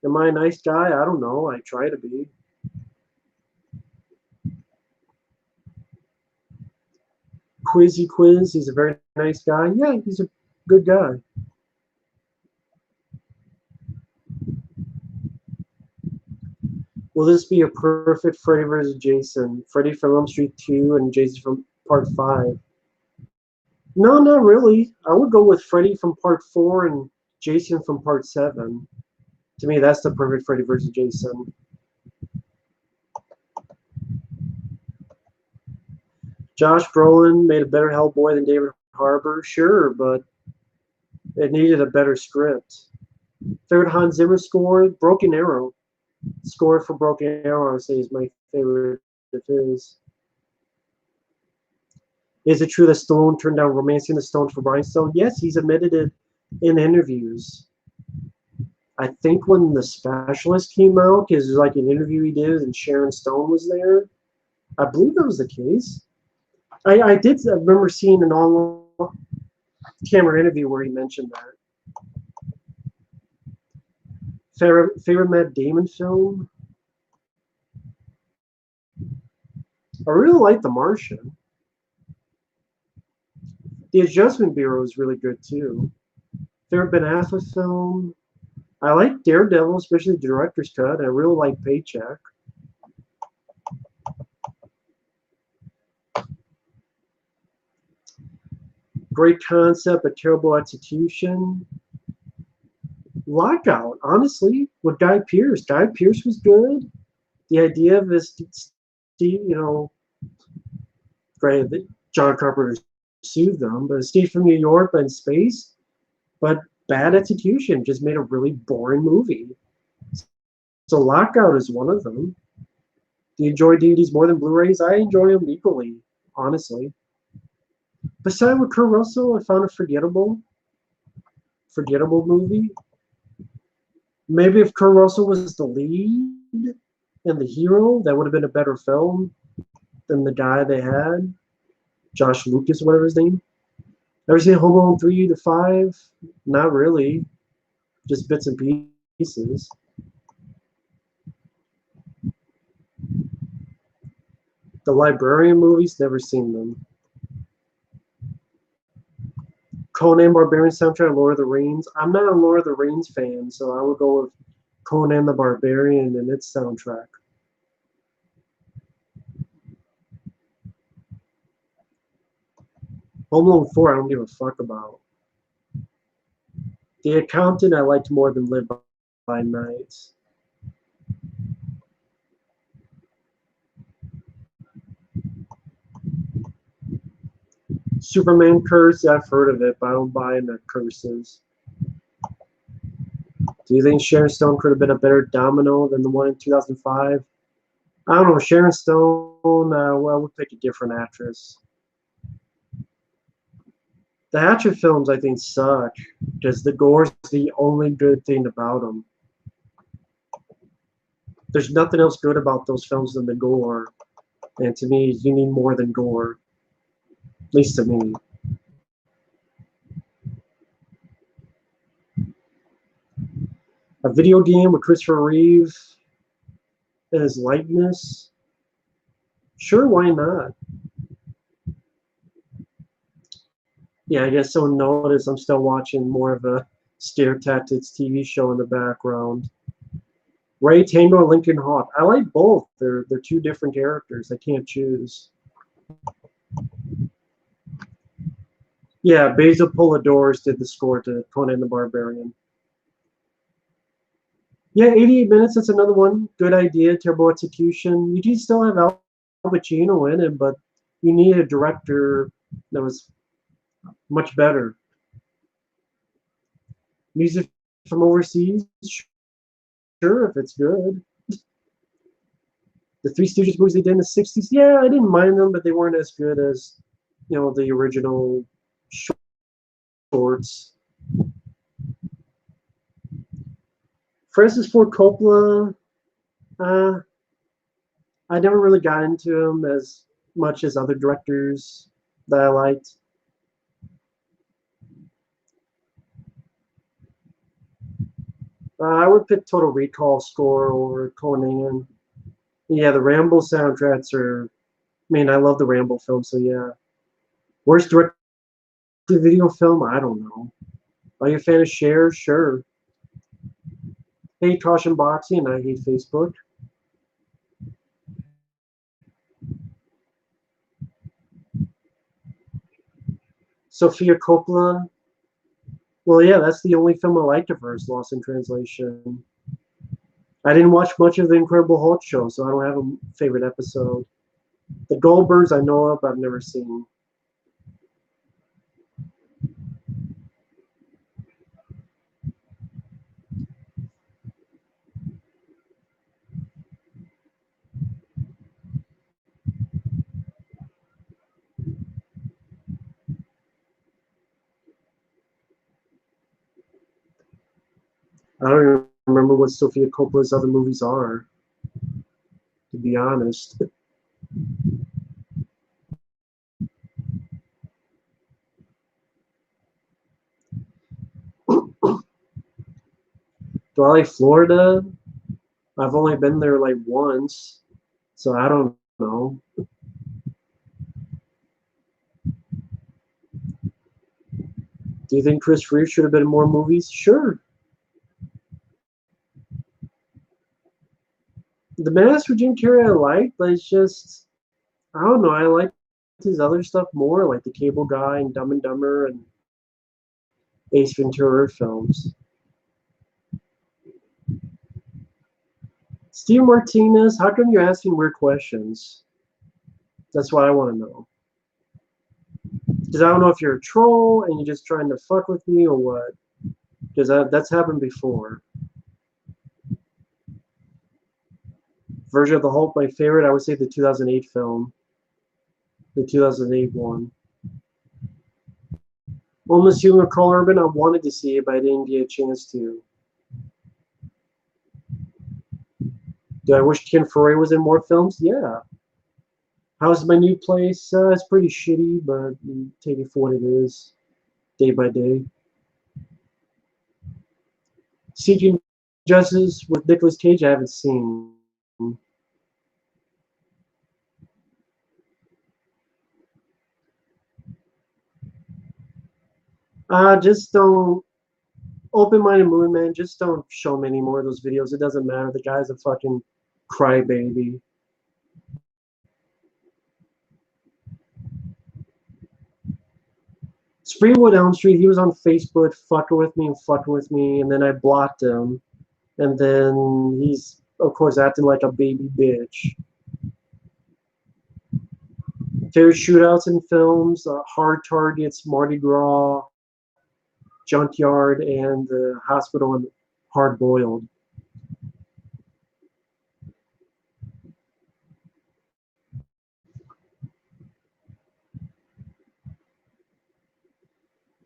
Am I a nice guy? I don't know. I try to be. Quizzy Quiz, he's a very nice guy. Yeah, he's a good guy. Will this be a perfect Freddy vs. Jason? Freddy from Elm Street 2 and Jason from Part 5? No, not really. I would go with Freddy from Part 4 and Jason from Part 7. To me, that's the perfect Freddy vs. Jason. Josh Brolin made a better Hellboy than David Harbour. Sure, but it needed a better script. Favorite Hans Zimmer score? Broken Arrow. Score for Broken Arrow, I would say, is my favorite of his. Is it true that Stallone turned down Romancing the Stone for Rhinestone? Yes, he's admitted it in interviews. I think when The Specialist came out, because there's like an interview he did and Sharon Stone was there. I believe that was the case. I did remember seeing an on-camera interview where he mentioned that. Favorite Matt Damon film? I really like The Martian. The Adjustment Bureau is really good too. Favorite Ben Affleck film? I like Daredevil, especially the director's cut. I really like Paycheck. Great concept, but terrible execution. Lockout, honestly, with Guy Pearce. Guy Pearce was good. The idea of this, Steve, granted that John Carpenter sued them, but Steve from New York in space, but bad execution, just made a really boring movie. So Lockout is one of them. Do you enjoy DVDs more than Blu-rays? I enjoy them equally, honestly. Besides with Kurt Russell, I found a forgettable movie. Maybe if Kurt Russell was the lead and the hero, that would have been a better film than the guy they had, Josh Lucas, whatever his name. Ever seen Home Alone 3 to 5? Not really. just bits and pieces. The Librarian movies, never seen them. Conan Barbarian soundtrack, Lord of the Rings. I'm not a Lord of the Rings fan, so I would go with Conan the Barbarian and its soundtrack. Home Alone 4, I don't give a fuck about. The Accountant, I liked more than Live by Night. Superman Curse, yeah, I've heard of it, but I don't buy into curses. Do you think Sharon Stone could have been a better Domino than the one in 2005? I don't know. Sharon Stone, well, we'll pick a different actress. The Hatchet films, I think, suck because the gore's the only good thing about them. There's nothing else good about those films than the gore. And to me, you need more than gore. At least to me. A video game with Christopher Reeve and his likeness? Sure, why not? Yeah, I guess someone noticed I'm still watching more of a Stare Tactics TV show in the background. Ray Tango or Lincoln Hawk? I like both. They're two different characters. I can't choose. Yeah, Basil Polidorus did the score to Conan the Barbarian. Yeah, 88 minutes. That's another one. Good idea. Terrible execution. You do still have Al Pacino in it, but you need a director that was much better. Music from overseas? Sure, if it's good. The Three Stooges movies they did in the 60s? Yeah, I didn't mind them, but they weren't as good as, you know, the original shorts. Francis Ford Coppola, I never really got into him as much as other directors that I liked. I would pick Total Recall score over Conan. Yeah, the Rambo soundtracks are. I mean, I love the Rambo film, so yeah. Worst direct-to-video film? I don't know. Are you a fan of Cher? Sure. Hate Caution Boxing, and I hate Facebook. Sofia Coppola. Well, yeah, that's the only film I liked of hers, Lost in Translation. I didn't watch much of the Incredible Hulk show, so I don't have a favorite episode. The Goldbergs I know of, I've never seen. I don't even remember what Sofia Coppola's other movies are, to be honest. Do I like Florida? I've only been there like once, so I don't know. Do you think Chris Reeve should have been in more movies? Sure. The Mask with Jim Carrey I like, but it's just I don't know. I like his other stuff more, like The Cable Guy and Dumb and Dumber and Ace Ventura films. Steve Martinez, how come you're asking weird questions? That's what I want to know. Because I don't know if you're a troll and you're just trying to fuck with me or what. Because that's happened before. Version of the Hulk, my favorite, I would say the 2008 film. The 2008 one. Almost Human with Carl Urban, I wanted to see it, but I didn't get a chance to. Do I wish Ken Foray was in more films? Yeah. How's my new place? It's pretty shitty, but you take it for what it is, day by day. Seeking Justice with Nicolas Cage, I haven't seen. Just don't. Open-minded movie, man. Just don't show me any more of those videos. It doesn't matter. The guy's a fucking crybaby. Springwood Elm Street, he was on Facebook fucking with me, and then I blocked him. And then he's, of course, acting like a baby bitch. Favorite shootouts in films, Hard Targets, Mardi Gras, Junkyard, and the Hospital and Hard Boiled.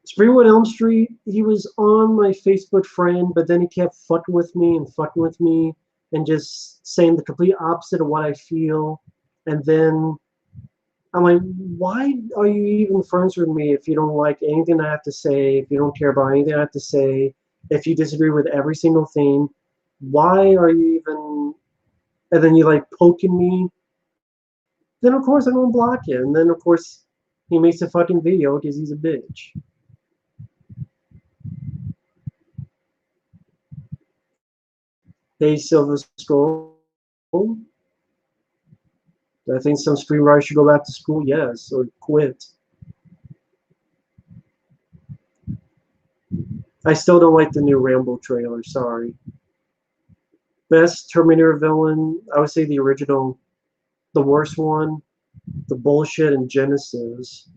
Springwood Elm Street, he was on my Facebook friend, but then he kept fucking with me and just saying the complete opposite of what I feel. And then I'm like, why are you even friends with me if you don't like anything I have to say, if you don't care about anything I have to say, if you disagree with every single thing? Why are you even... And then you like poking me. Then of course I'm gonna block you. And then of course he makes a fucking video because he's a bitch. Hey, Silver Skull. I think some screenwriters should go back to school, yes, or quit. I still don't like the new Rambo trailer, sorry. Best Terminator villain, I would say the original, the worst one, the bullshit in Genesis.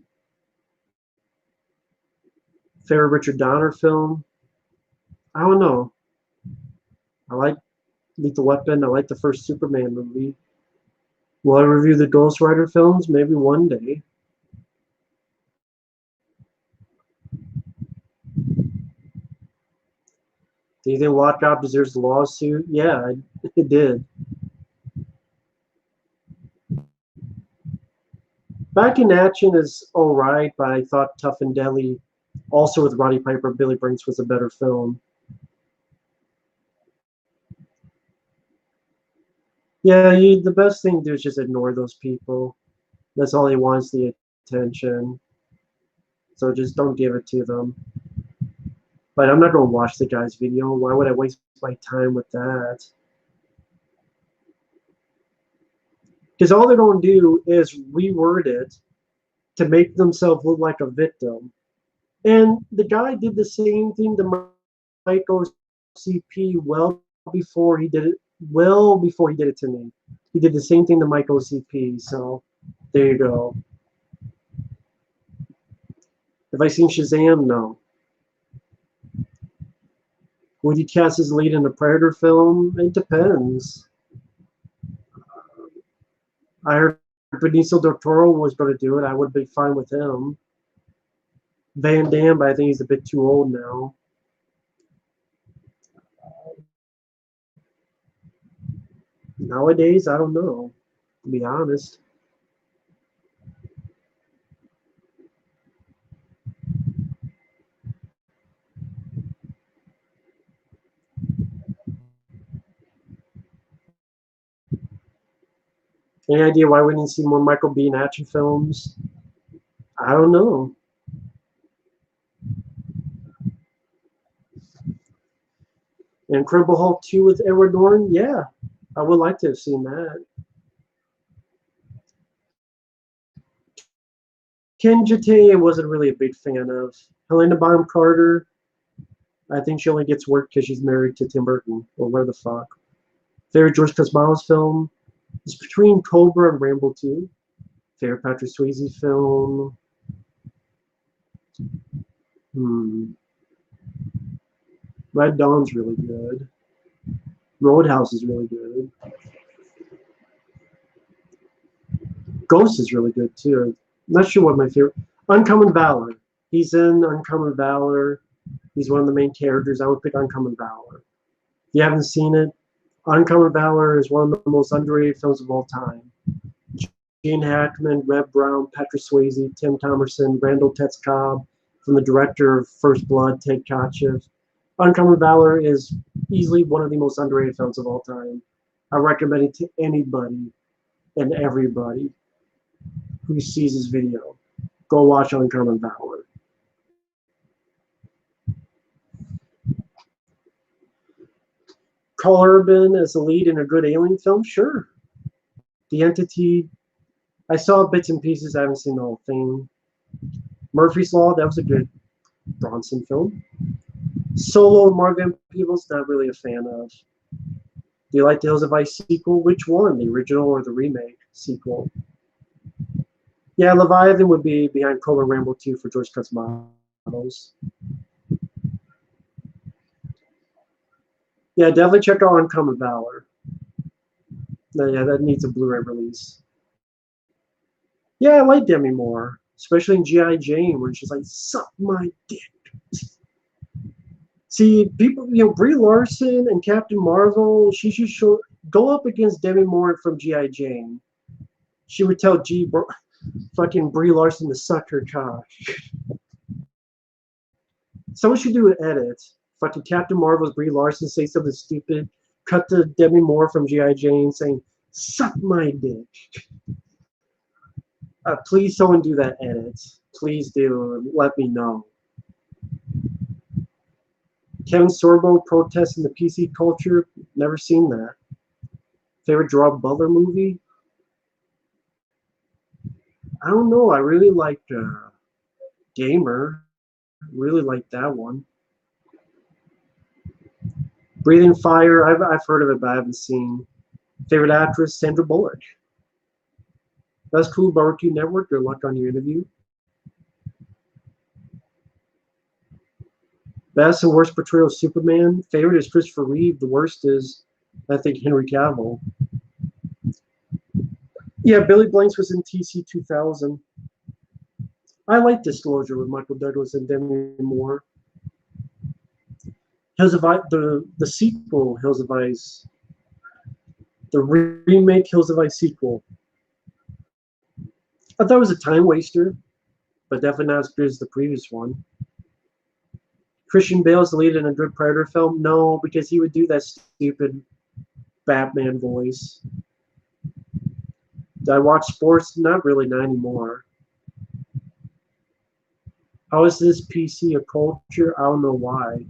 Favorite Richard Donner film? I don't know. I like Lethal Weapon, I like the first Superman movie. Will I review the Ghost Rider films? Maybe one day. Do you think Lockout deserves a lawsuit? Yeah, it did. Back in Action is alright, but I thought Tough and Deadly, also with Roddy Piper and Billy Brinks, was a better film. Yeah, the best thing to do is just ignore those people. That's all he wants, the attention. So just don't give it to them. But I'm not going to watch the guy's video. Why would I waste my time with that? Because all they're going to do is reword it to make themselves look like a victim. And the guy did the same thing to Michael CP well before he did it to me. He did the same thing to Michael CP. So there you go. Have I seen Shazam? No. Would you cast as lead in a Predator film? It depends. I heard Benicio del Toro was going to do it. I would be fine with him. Van Damme, but I think he's a bit too old now. Nowadays, I don't know, to be honest. Any idea why we didn't see more Michael Biehn action films? I don't know. Incredible Hulk 2 with Edward Norton? Yeah, I would like to have seen that. Ken Jete, I wasn't really a big fan of. Helena Bonham Carter, I think she only gets work because she's married to Tim Burton, or where the fuck. Favorite George Cosmatos film? It's between Cobra and Rambo 2. Favorite Patrick Swayze film? Red Dawn's really good. Roadhouse is really good. Ghost is really good too. I'm not sure what my favorite. Uncommon Valor. He's in Uncommon Valor. He's one of the main characters. I would pick Uncommon Valor. If you haven't seen it, Uncommon Valor is one of the most underrated films of all time. Gene Hackman, Reb Brown, Patrick Swayze, Tim Thomerson, Randall Tetz Cobb, from the director of First Blood, Ted Kotcheff. Uncommon Valor is easily one of the most underrated films of all time. I recommend it to anybody and everybody who sees this video. Go watch Uncommon Valor. Carl Urban as the lead in a good alien film? Sure. The Entity, I saw bits and pieces. I haven't seen the whole thing. Murphy's Law, that was a good Bronson film. Solo, Marvin Peebles, not really a fan of. Do you like the Hills of Ice sequel? Which one, the original or the remake sequel? Yeah, Leviathan would be behind Cobra Rambo 2 for George Cosmatos. Yeah, definitely check out Uncommon Valor. Yeah, that needs a Blu-ray release. Yeah, I like Demi Moore, especially in G.I. Jane, where she's like, suck my dick. See, people, Brie Larson and Captain Marvel, she should go up against Demi Moore from G.I. Jane. She would tell fucking Brie Larson to suck her cock. Someone should do an edit. Fucking Captain Marvel's Brie Larson say something stupid. Cut to Demi Moore from G.I. Jane saying, suck my dick. Please someone do that edit. Please do. Let me know. Kevin Sorbo protesting the PC culture. Never seen that. Favorite Gerard Butler movie? I don't know. I really liked Gamer. Really liked that one. Breathing Fire. I've heard of it, but I haven't seen. Favorite actress? Sandra Bullock. That's cool. Barbecue Network. Good luck on your interview. Best and worst portrayal of Superman. Favorite is Christopher Reeve. The worst is, I think, Henry Cavill. Yeah, Billy Blanks was in TC 2000. I like Disclosure with Michael Douglas and Demi Moore. Hills of Ice, the sequel, Hills of Ice. The remake Hills of Ice sequel. I thought it was a time waster, but definitely not as good as the previous one. Christian Bale's the lead in a good Predator film? No, because he would do that stupid Batman voice. Did I watch sports? Not really, not anymore. How is this PC a culture? I don't know why.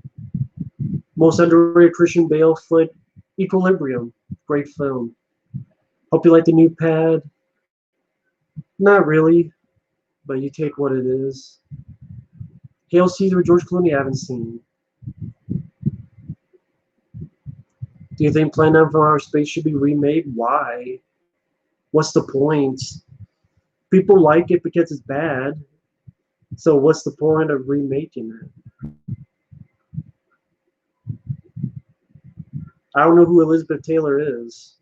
Most underrated Christian Bale flick, Equilibrium. Great film. Hope you like the new pad. Not really, but you take what it is. Hail Caesar with George Clooney, I haven't seen. Do you think Planet from Outer Space should be remade? Why? What's the point? People like it because it's bad. So what's the point of remaking it? I don't know who Elizabeth Taylor is.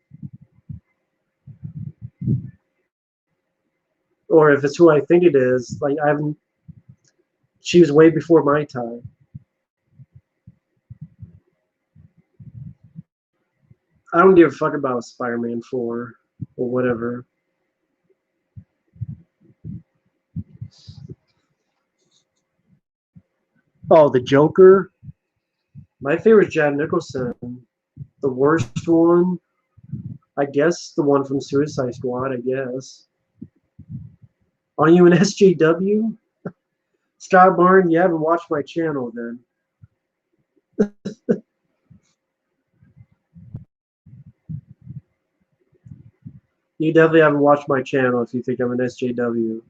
Or if it's who I think it is, like I haven't. She was way before my time. I don't give a fuck about Spider-Man 4 or whatever. Oh, the Joker. My favorite is Jack Nicholson. The worst one, I guess the one from Suicide Squad, I guess. Are you an SJW? Scott Barn, you haven't watched my channel then. You definitely haven't watched my channel if you think I'm an SJW.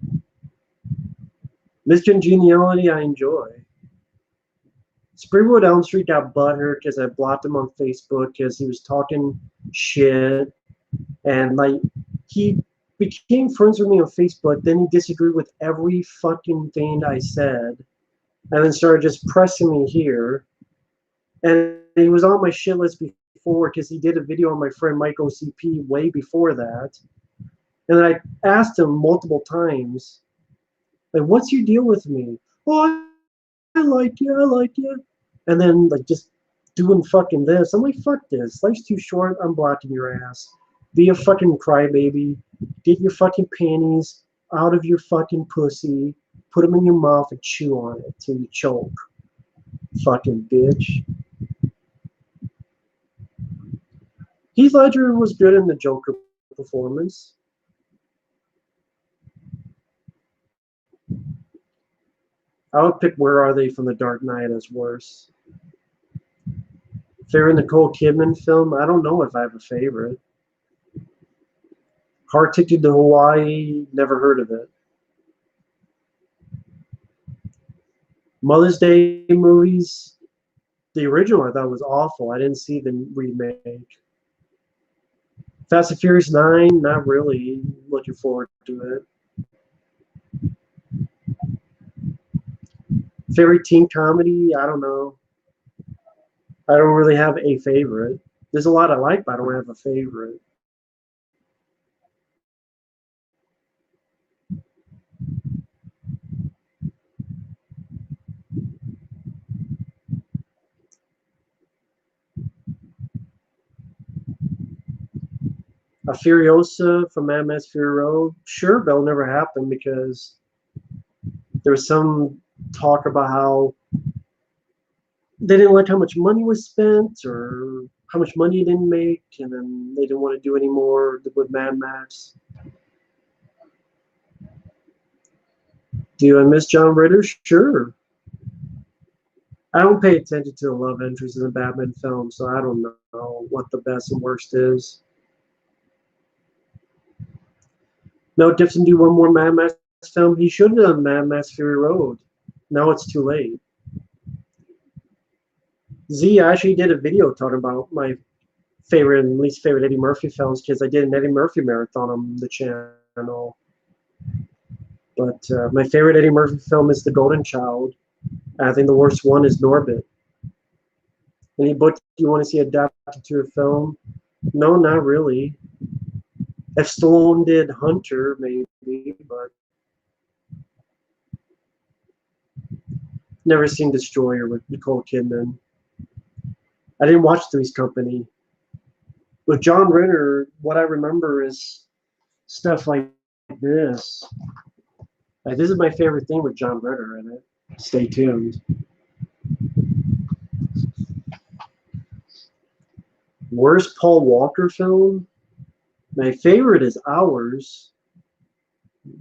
Miss Congeniality, I enjoy. Springwood Elm Street got butthurt because I blocked him on Facebook because he was talking shit. And, like, he became friends with me on Facebook, then he disagreed with every fucking thing I said. And then started just pressing me here. And he was on my shit list before because he did a video on my friend Mike OCP way before that. And I asked him multiple times, like, what's your deal with me? Oh, I like you, I like you. And then, like, just doing fucking this. I'm like, fuck this. Life's too short. I'm blocking your ass. Be a fucking crybaby. Get your fucking panties out of your fucking pussy. Put them in your mouth and chew on it till you choke. Fucking bitch. Heath Ledger was good in the Joker performance. I would pick Where Are They from The Dark Knight as worse. Favorite Nicole Kidman film? I don't know if I have a favorite. Hard Ticket to Hawaii, never heard of it. Mother's Day movies, the original I thought was awful. I didn't see the remake. Fast and Furious 9, not really looking forward to it. Favorite teen comedy? I don't know. I don't really have a favorite. There's a lot I like, but I don't have a favorite. A Furiosa from Mad Max Fury Road? Sure, but it'll never happen because there was some talk about how they didn't like how much money was spent or how much money it didn't make, and then they didn't want to do any more with Mad Max. Do I miss John Ritter? Sure. I don't pay attention to the love interest in the Batman film, so I don't know what the best and worst is. Mel Gibson do one more Mad Max film? He should have done Mad Max Fury Road. Now it's too late. Z actually did a video talking about my favorite and least favorite Eddie Murphy films because I did an Eddie Murphy marathon on the channel. But my favorite Eddie Murphy film is The Golden Child. I think the worst one is Norbit. Any book you want to see adapted to a film? No, not really. If Stallone did Hunter, maybe, but never seen Destroyer with Nicole Kidman. I didn't watch Three's Company. With John Ritter, what I remember is stuff like this. Like, this is my favorite thing with John Ritter in it. Stay tuned. Worst Paul Walker film? My favorite is Hours.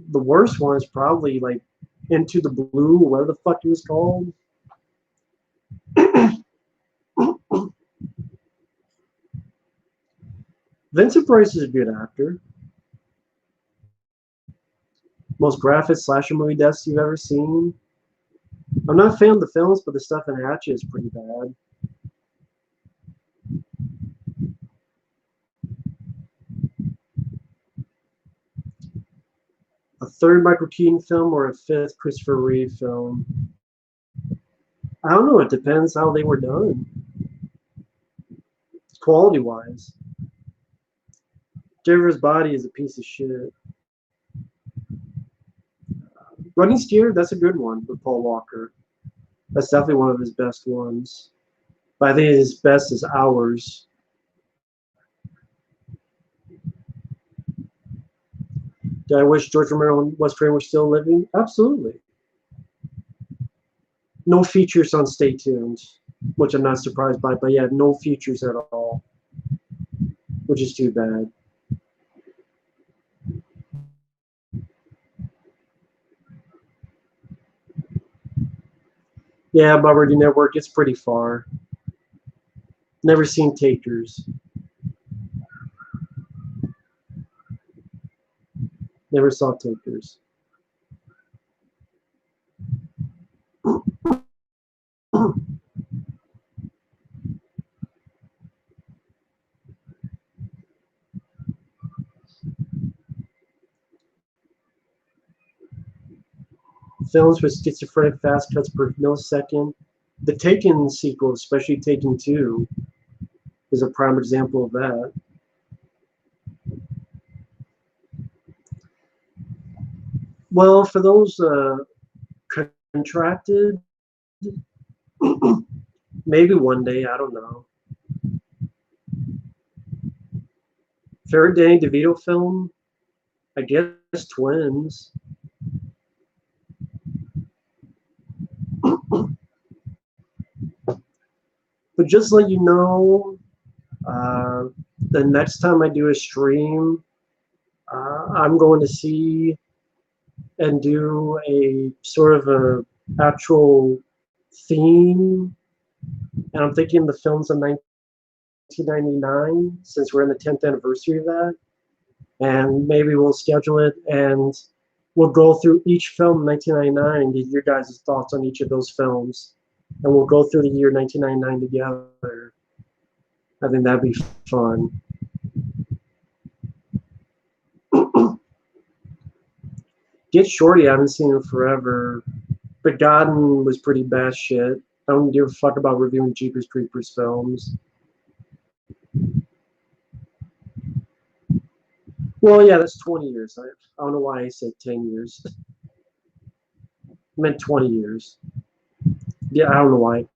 The worst one is probably like Into the Blue, whatever the fuck it was called. Vincent Price is a good actor. Most graphic slasher movie deaths you've ever seen? I'm not a fan of the films, but the stuff in Hatchet is pretty bad. A third Michael Keaton film or a fifth Christopher Reeve film? I don't know. It depends how they were done. Quality-wise. Jennifer's Body is a piece of shit. Running Scared, that's a good one with Paul Walker. That's definitely one of his best ones. But I think his best is Hours. Do I wish George Romero and Wes Craven were still living? Absolutely. No features on Stay Tuned, which I'm not surprised by. But yeah, no features at all, which is too bad. Yeah, Bubba Network, it's pretty far. Never seen Takers. Never saw Takers. Films with schizophrenic fast cuts per millisecond. The Taken sequel, especially Taken 2, is a prime example of that. Well, for those contracted, maybe one day, I don't know. Favorite Danny DeVito film? I guess Twins. just let you know, the next time I do a stream, I'm going to see and do a sort of a actual theme, and I'm thinking the films of 1999, since we're in the 10th anniversary of that, and maybe we'll schedule it and we'll go through each film in 1999 and get your guys' thoughts on each of those films, and we'll go through the year 1999 together. I think that'd be fun. Get Shorty, I haven't seen him forever. Begotten was pretty bad shit. I don't give a fuck about reviewing Jeepers Creepers films. Well, yeah, that's 20 years. I don't know why I said 10 years. I meant 20 years. Yeah, I don't know why.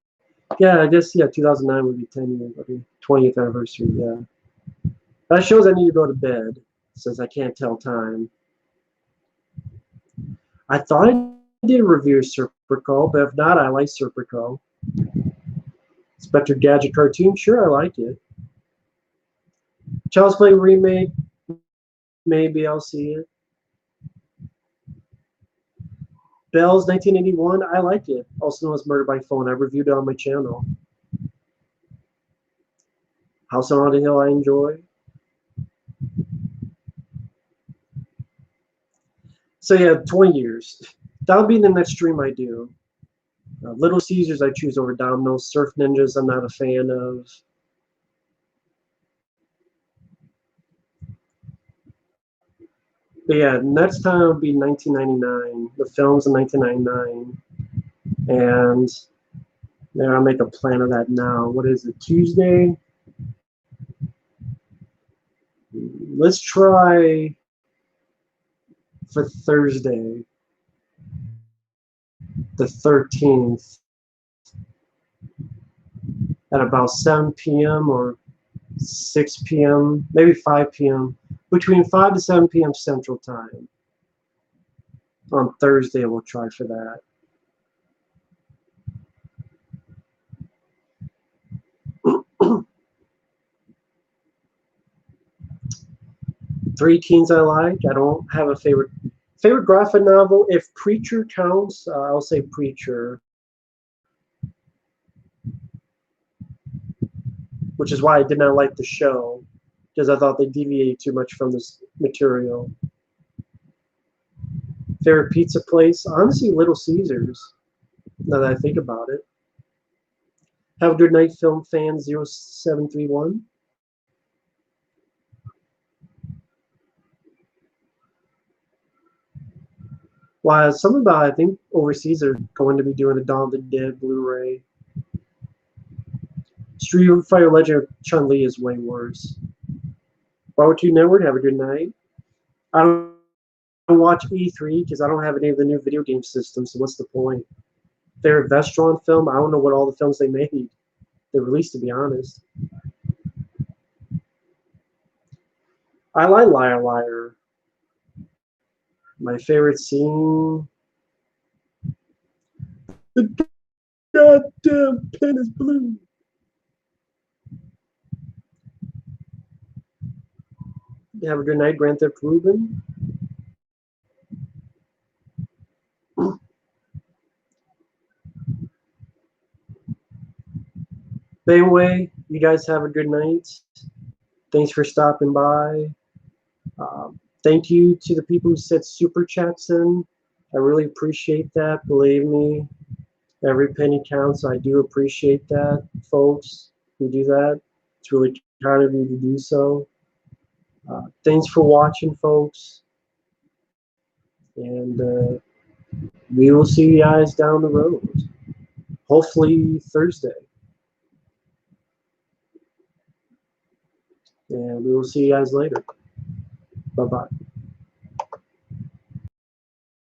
Yeah, I guess, yeah, 2009 would be 10 years. I mean, 20th anniversary, yeah. That shows I need to go to bed, since I can't tell time. I thought I did review Serpico, but if not, I like Serpico. Inspector Gadget cartoon, sure, I like it. Child's Play remake, maybe I'll see it. Bells 1981, I like it. Also known as Murder by Phone. I reviewed it on my channel. House on Haunted Hill, I enjoy. So yeah, 20 years. That'll be the next stream I do. Little Caesars I choose over Domino's. Surf Ninjas I'm not a fan of. But yeah, next time will be 1999. The films in 1999. And yeah, I'll make a plan of that now. What is it, Tuesday? Let's try for Thursday, the 13th, at about 7 p.m. or 6 p.m., maybe 5 p.m., between 5 to 7 p.m. Central Time. On Thursday, we'll try for that. Three teens I like. I don't have a favorite graphic novel. If Preacher counts, I'll say Preacher, which is why I did not like the show, because I thought they deviated too much from this material. Favorite pizza place? Honestly, Little Caesars, now that I think about it. Have a good night, film fan 0731. While something about, I think overseas are going to be doing a Dawn of the Dead Blu-ray. Street Fighter Legend of Chun-Li is way worse. Barbecue Network, have a good night. I don't watch E3 because I don't have any of the new video game systems, so what's the point? Favorite Vestron film? I don't know what all the films they released, to be honest. I like Liar Liar. My favorite scene? The goddamn pen is blue. Have a good night, Grand Theft Ruben. Anyway, you guys have a good night. Thanks for stopping by. Thank you to the people who sent super chats in. I really appreciate that. Believe me, every penny counts. I do appreciate that, folks who do that. It's really kind of you to do so. Thanks for watching, folks. And we will see you guys down the road. Hopefully Thursday. And we will see you guys later. Bye-bye.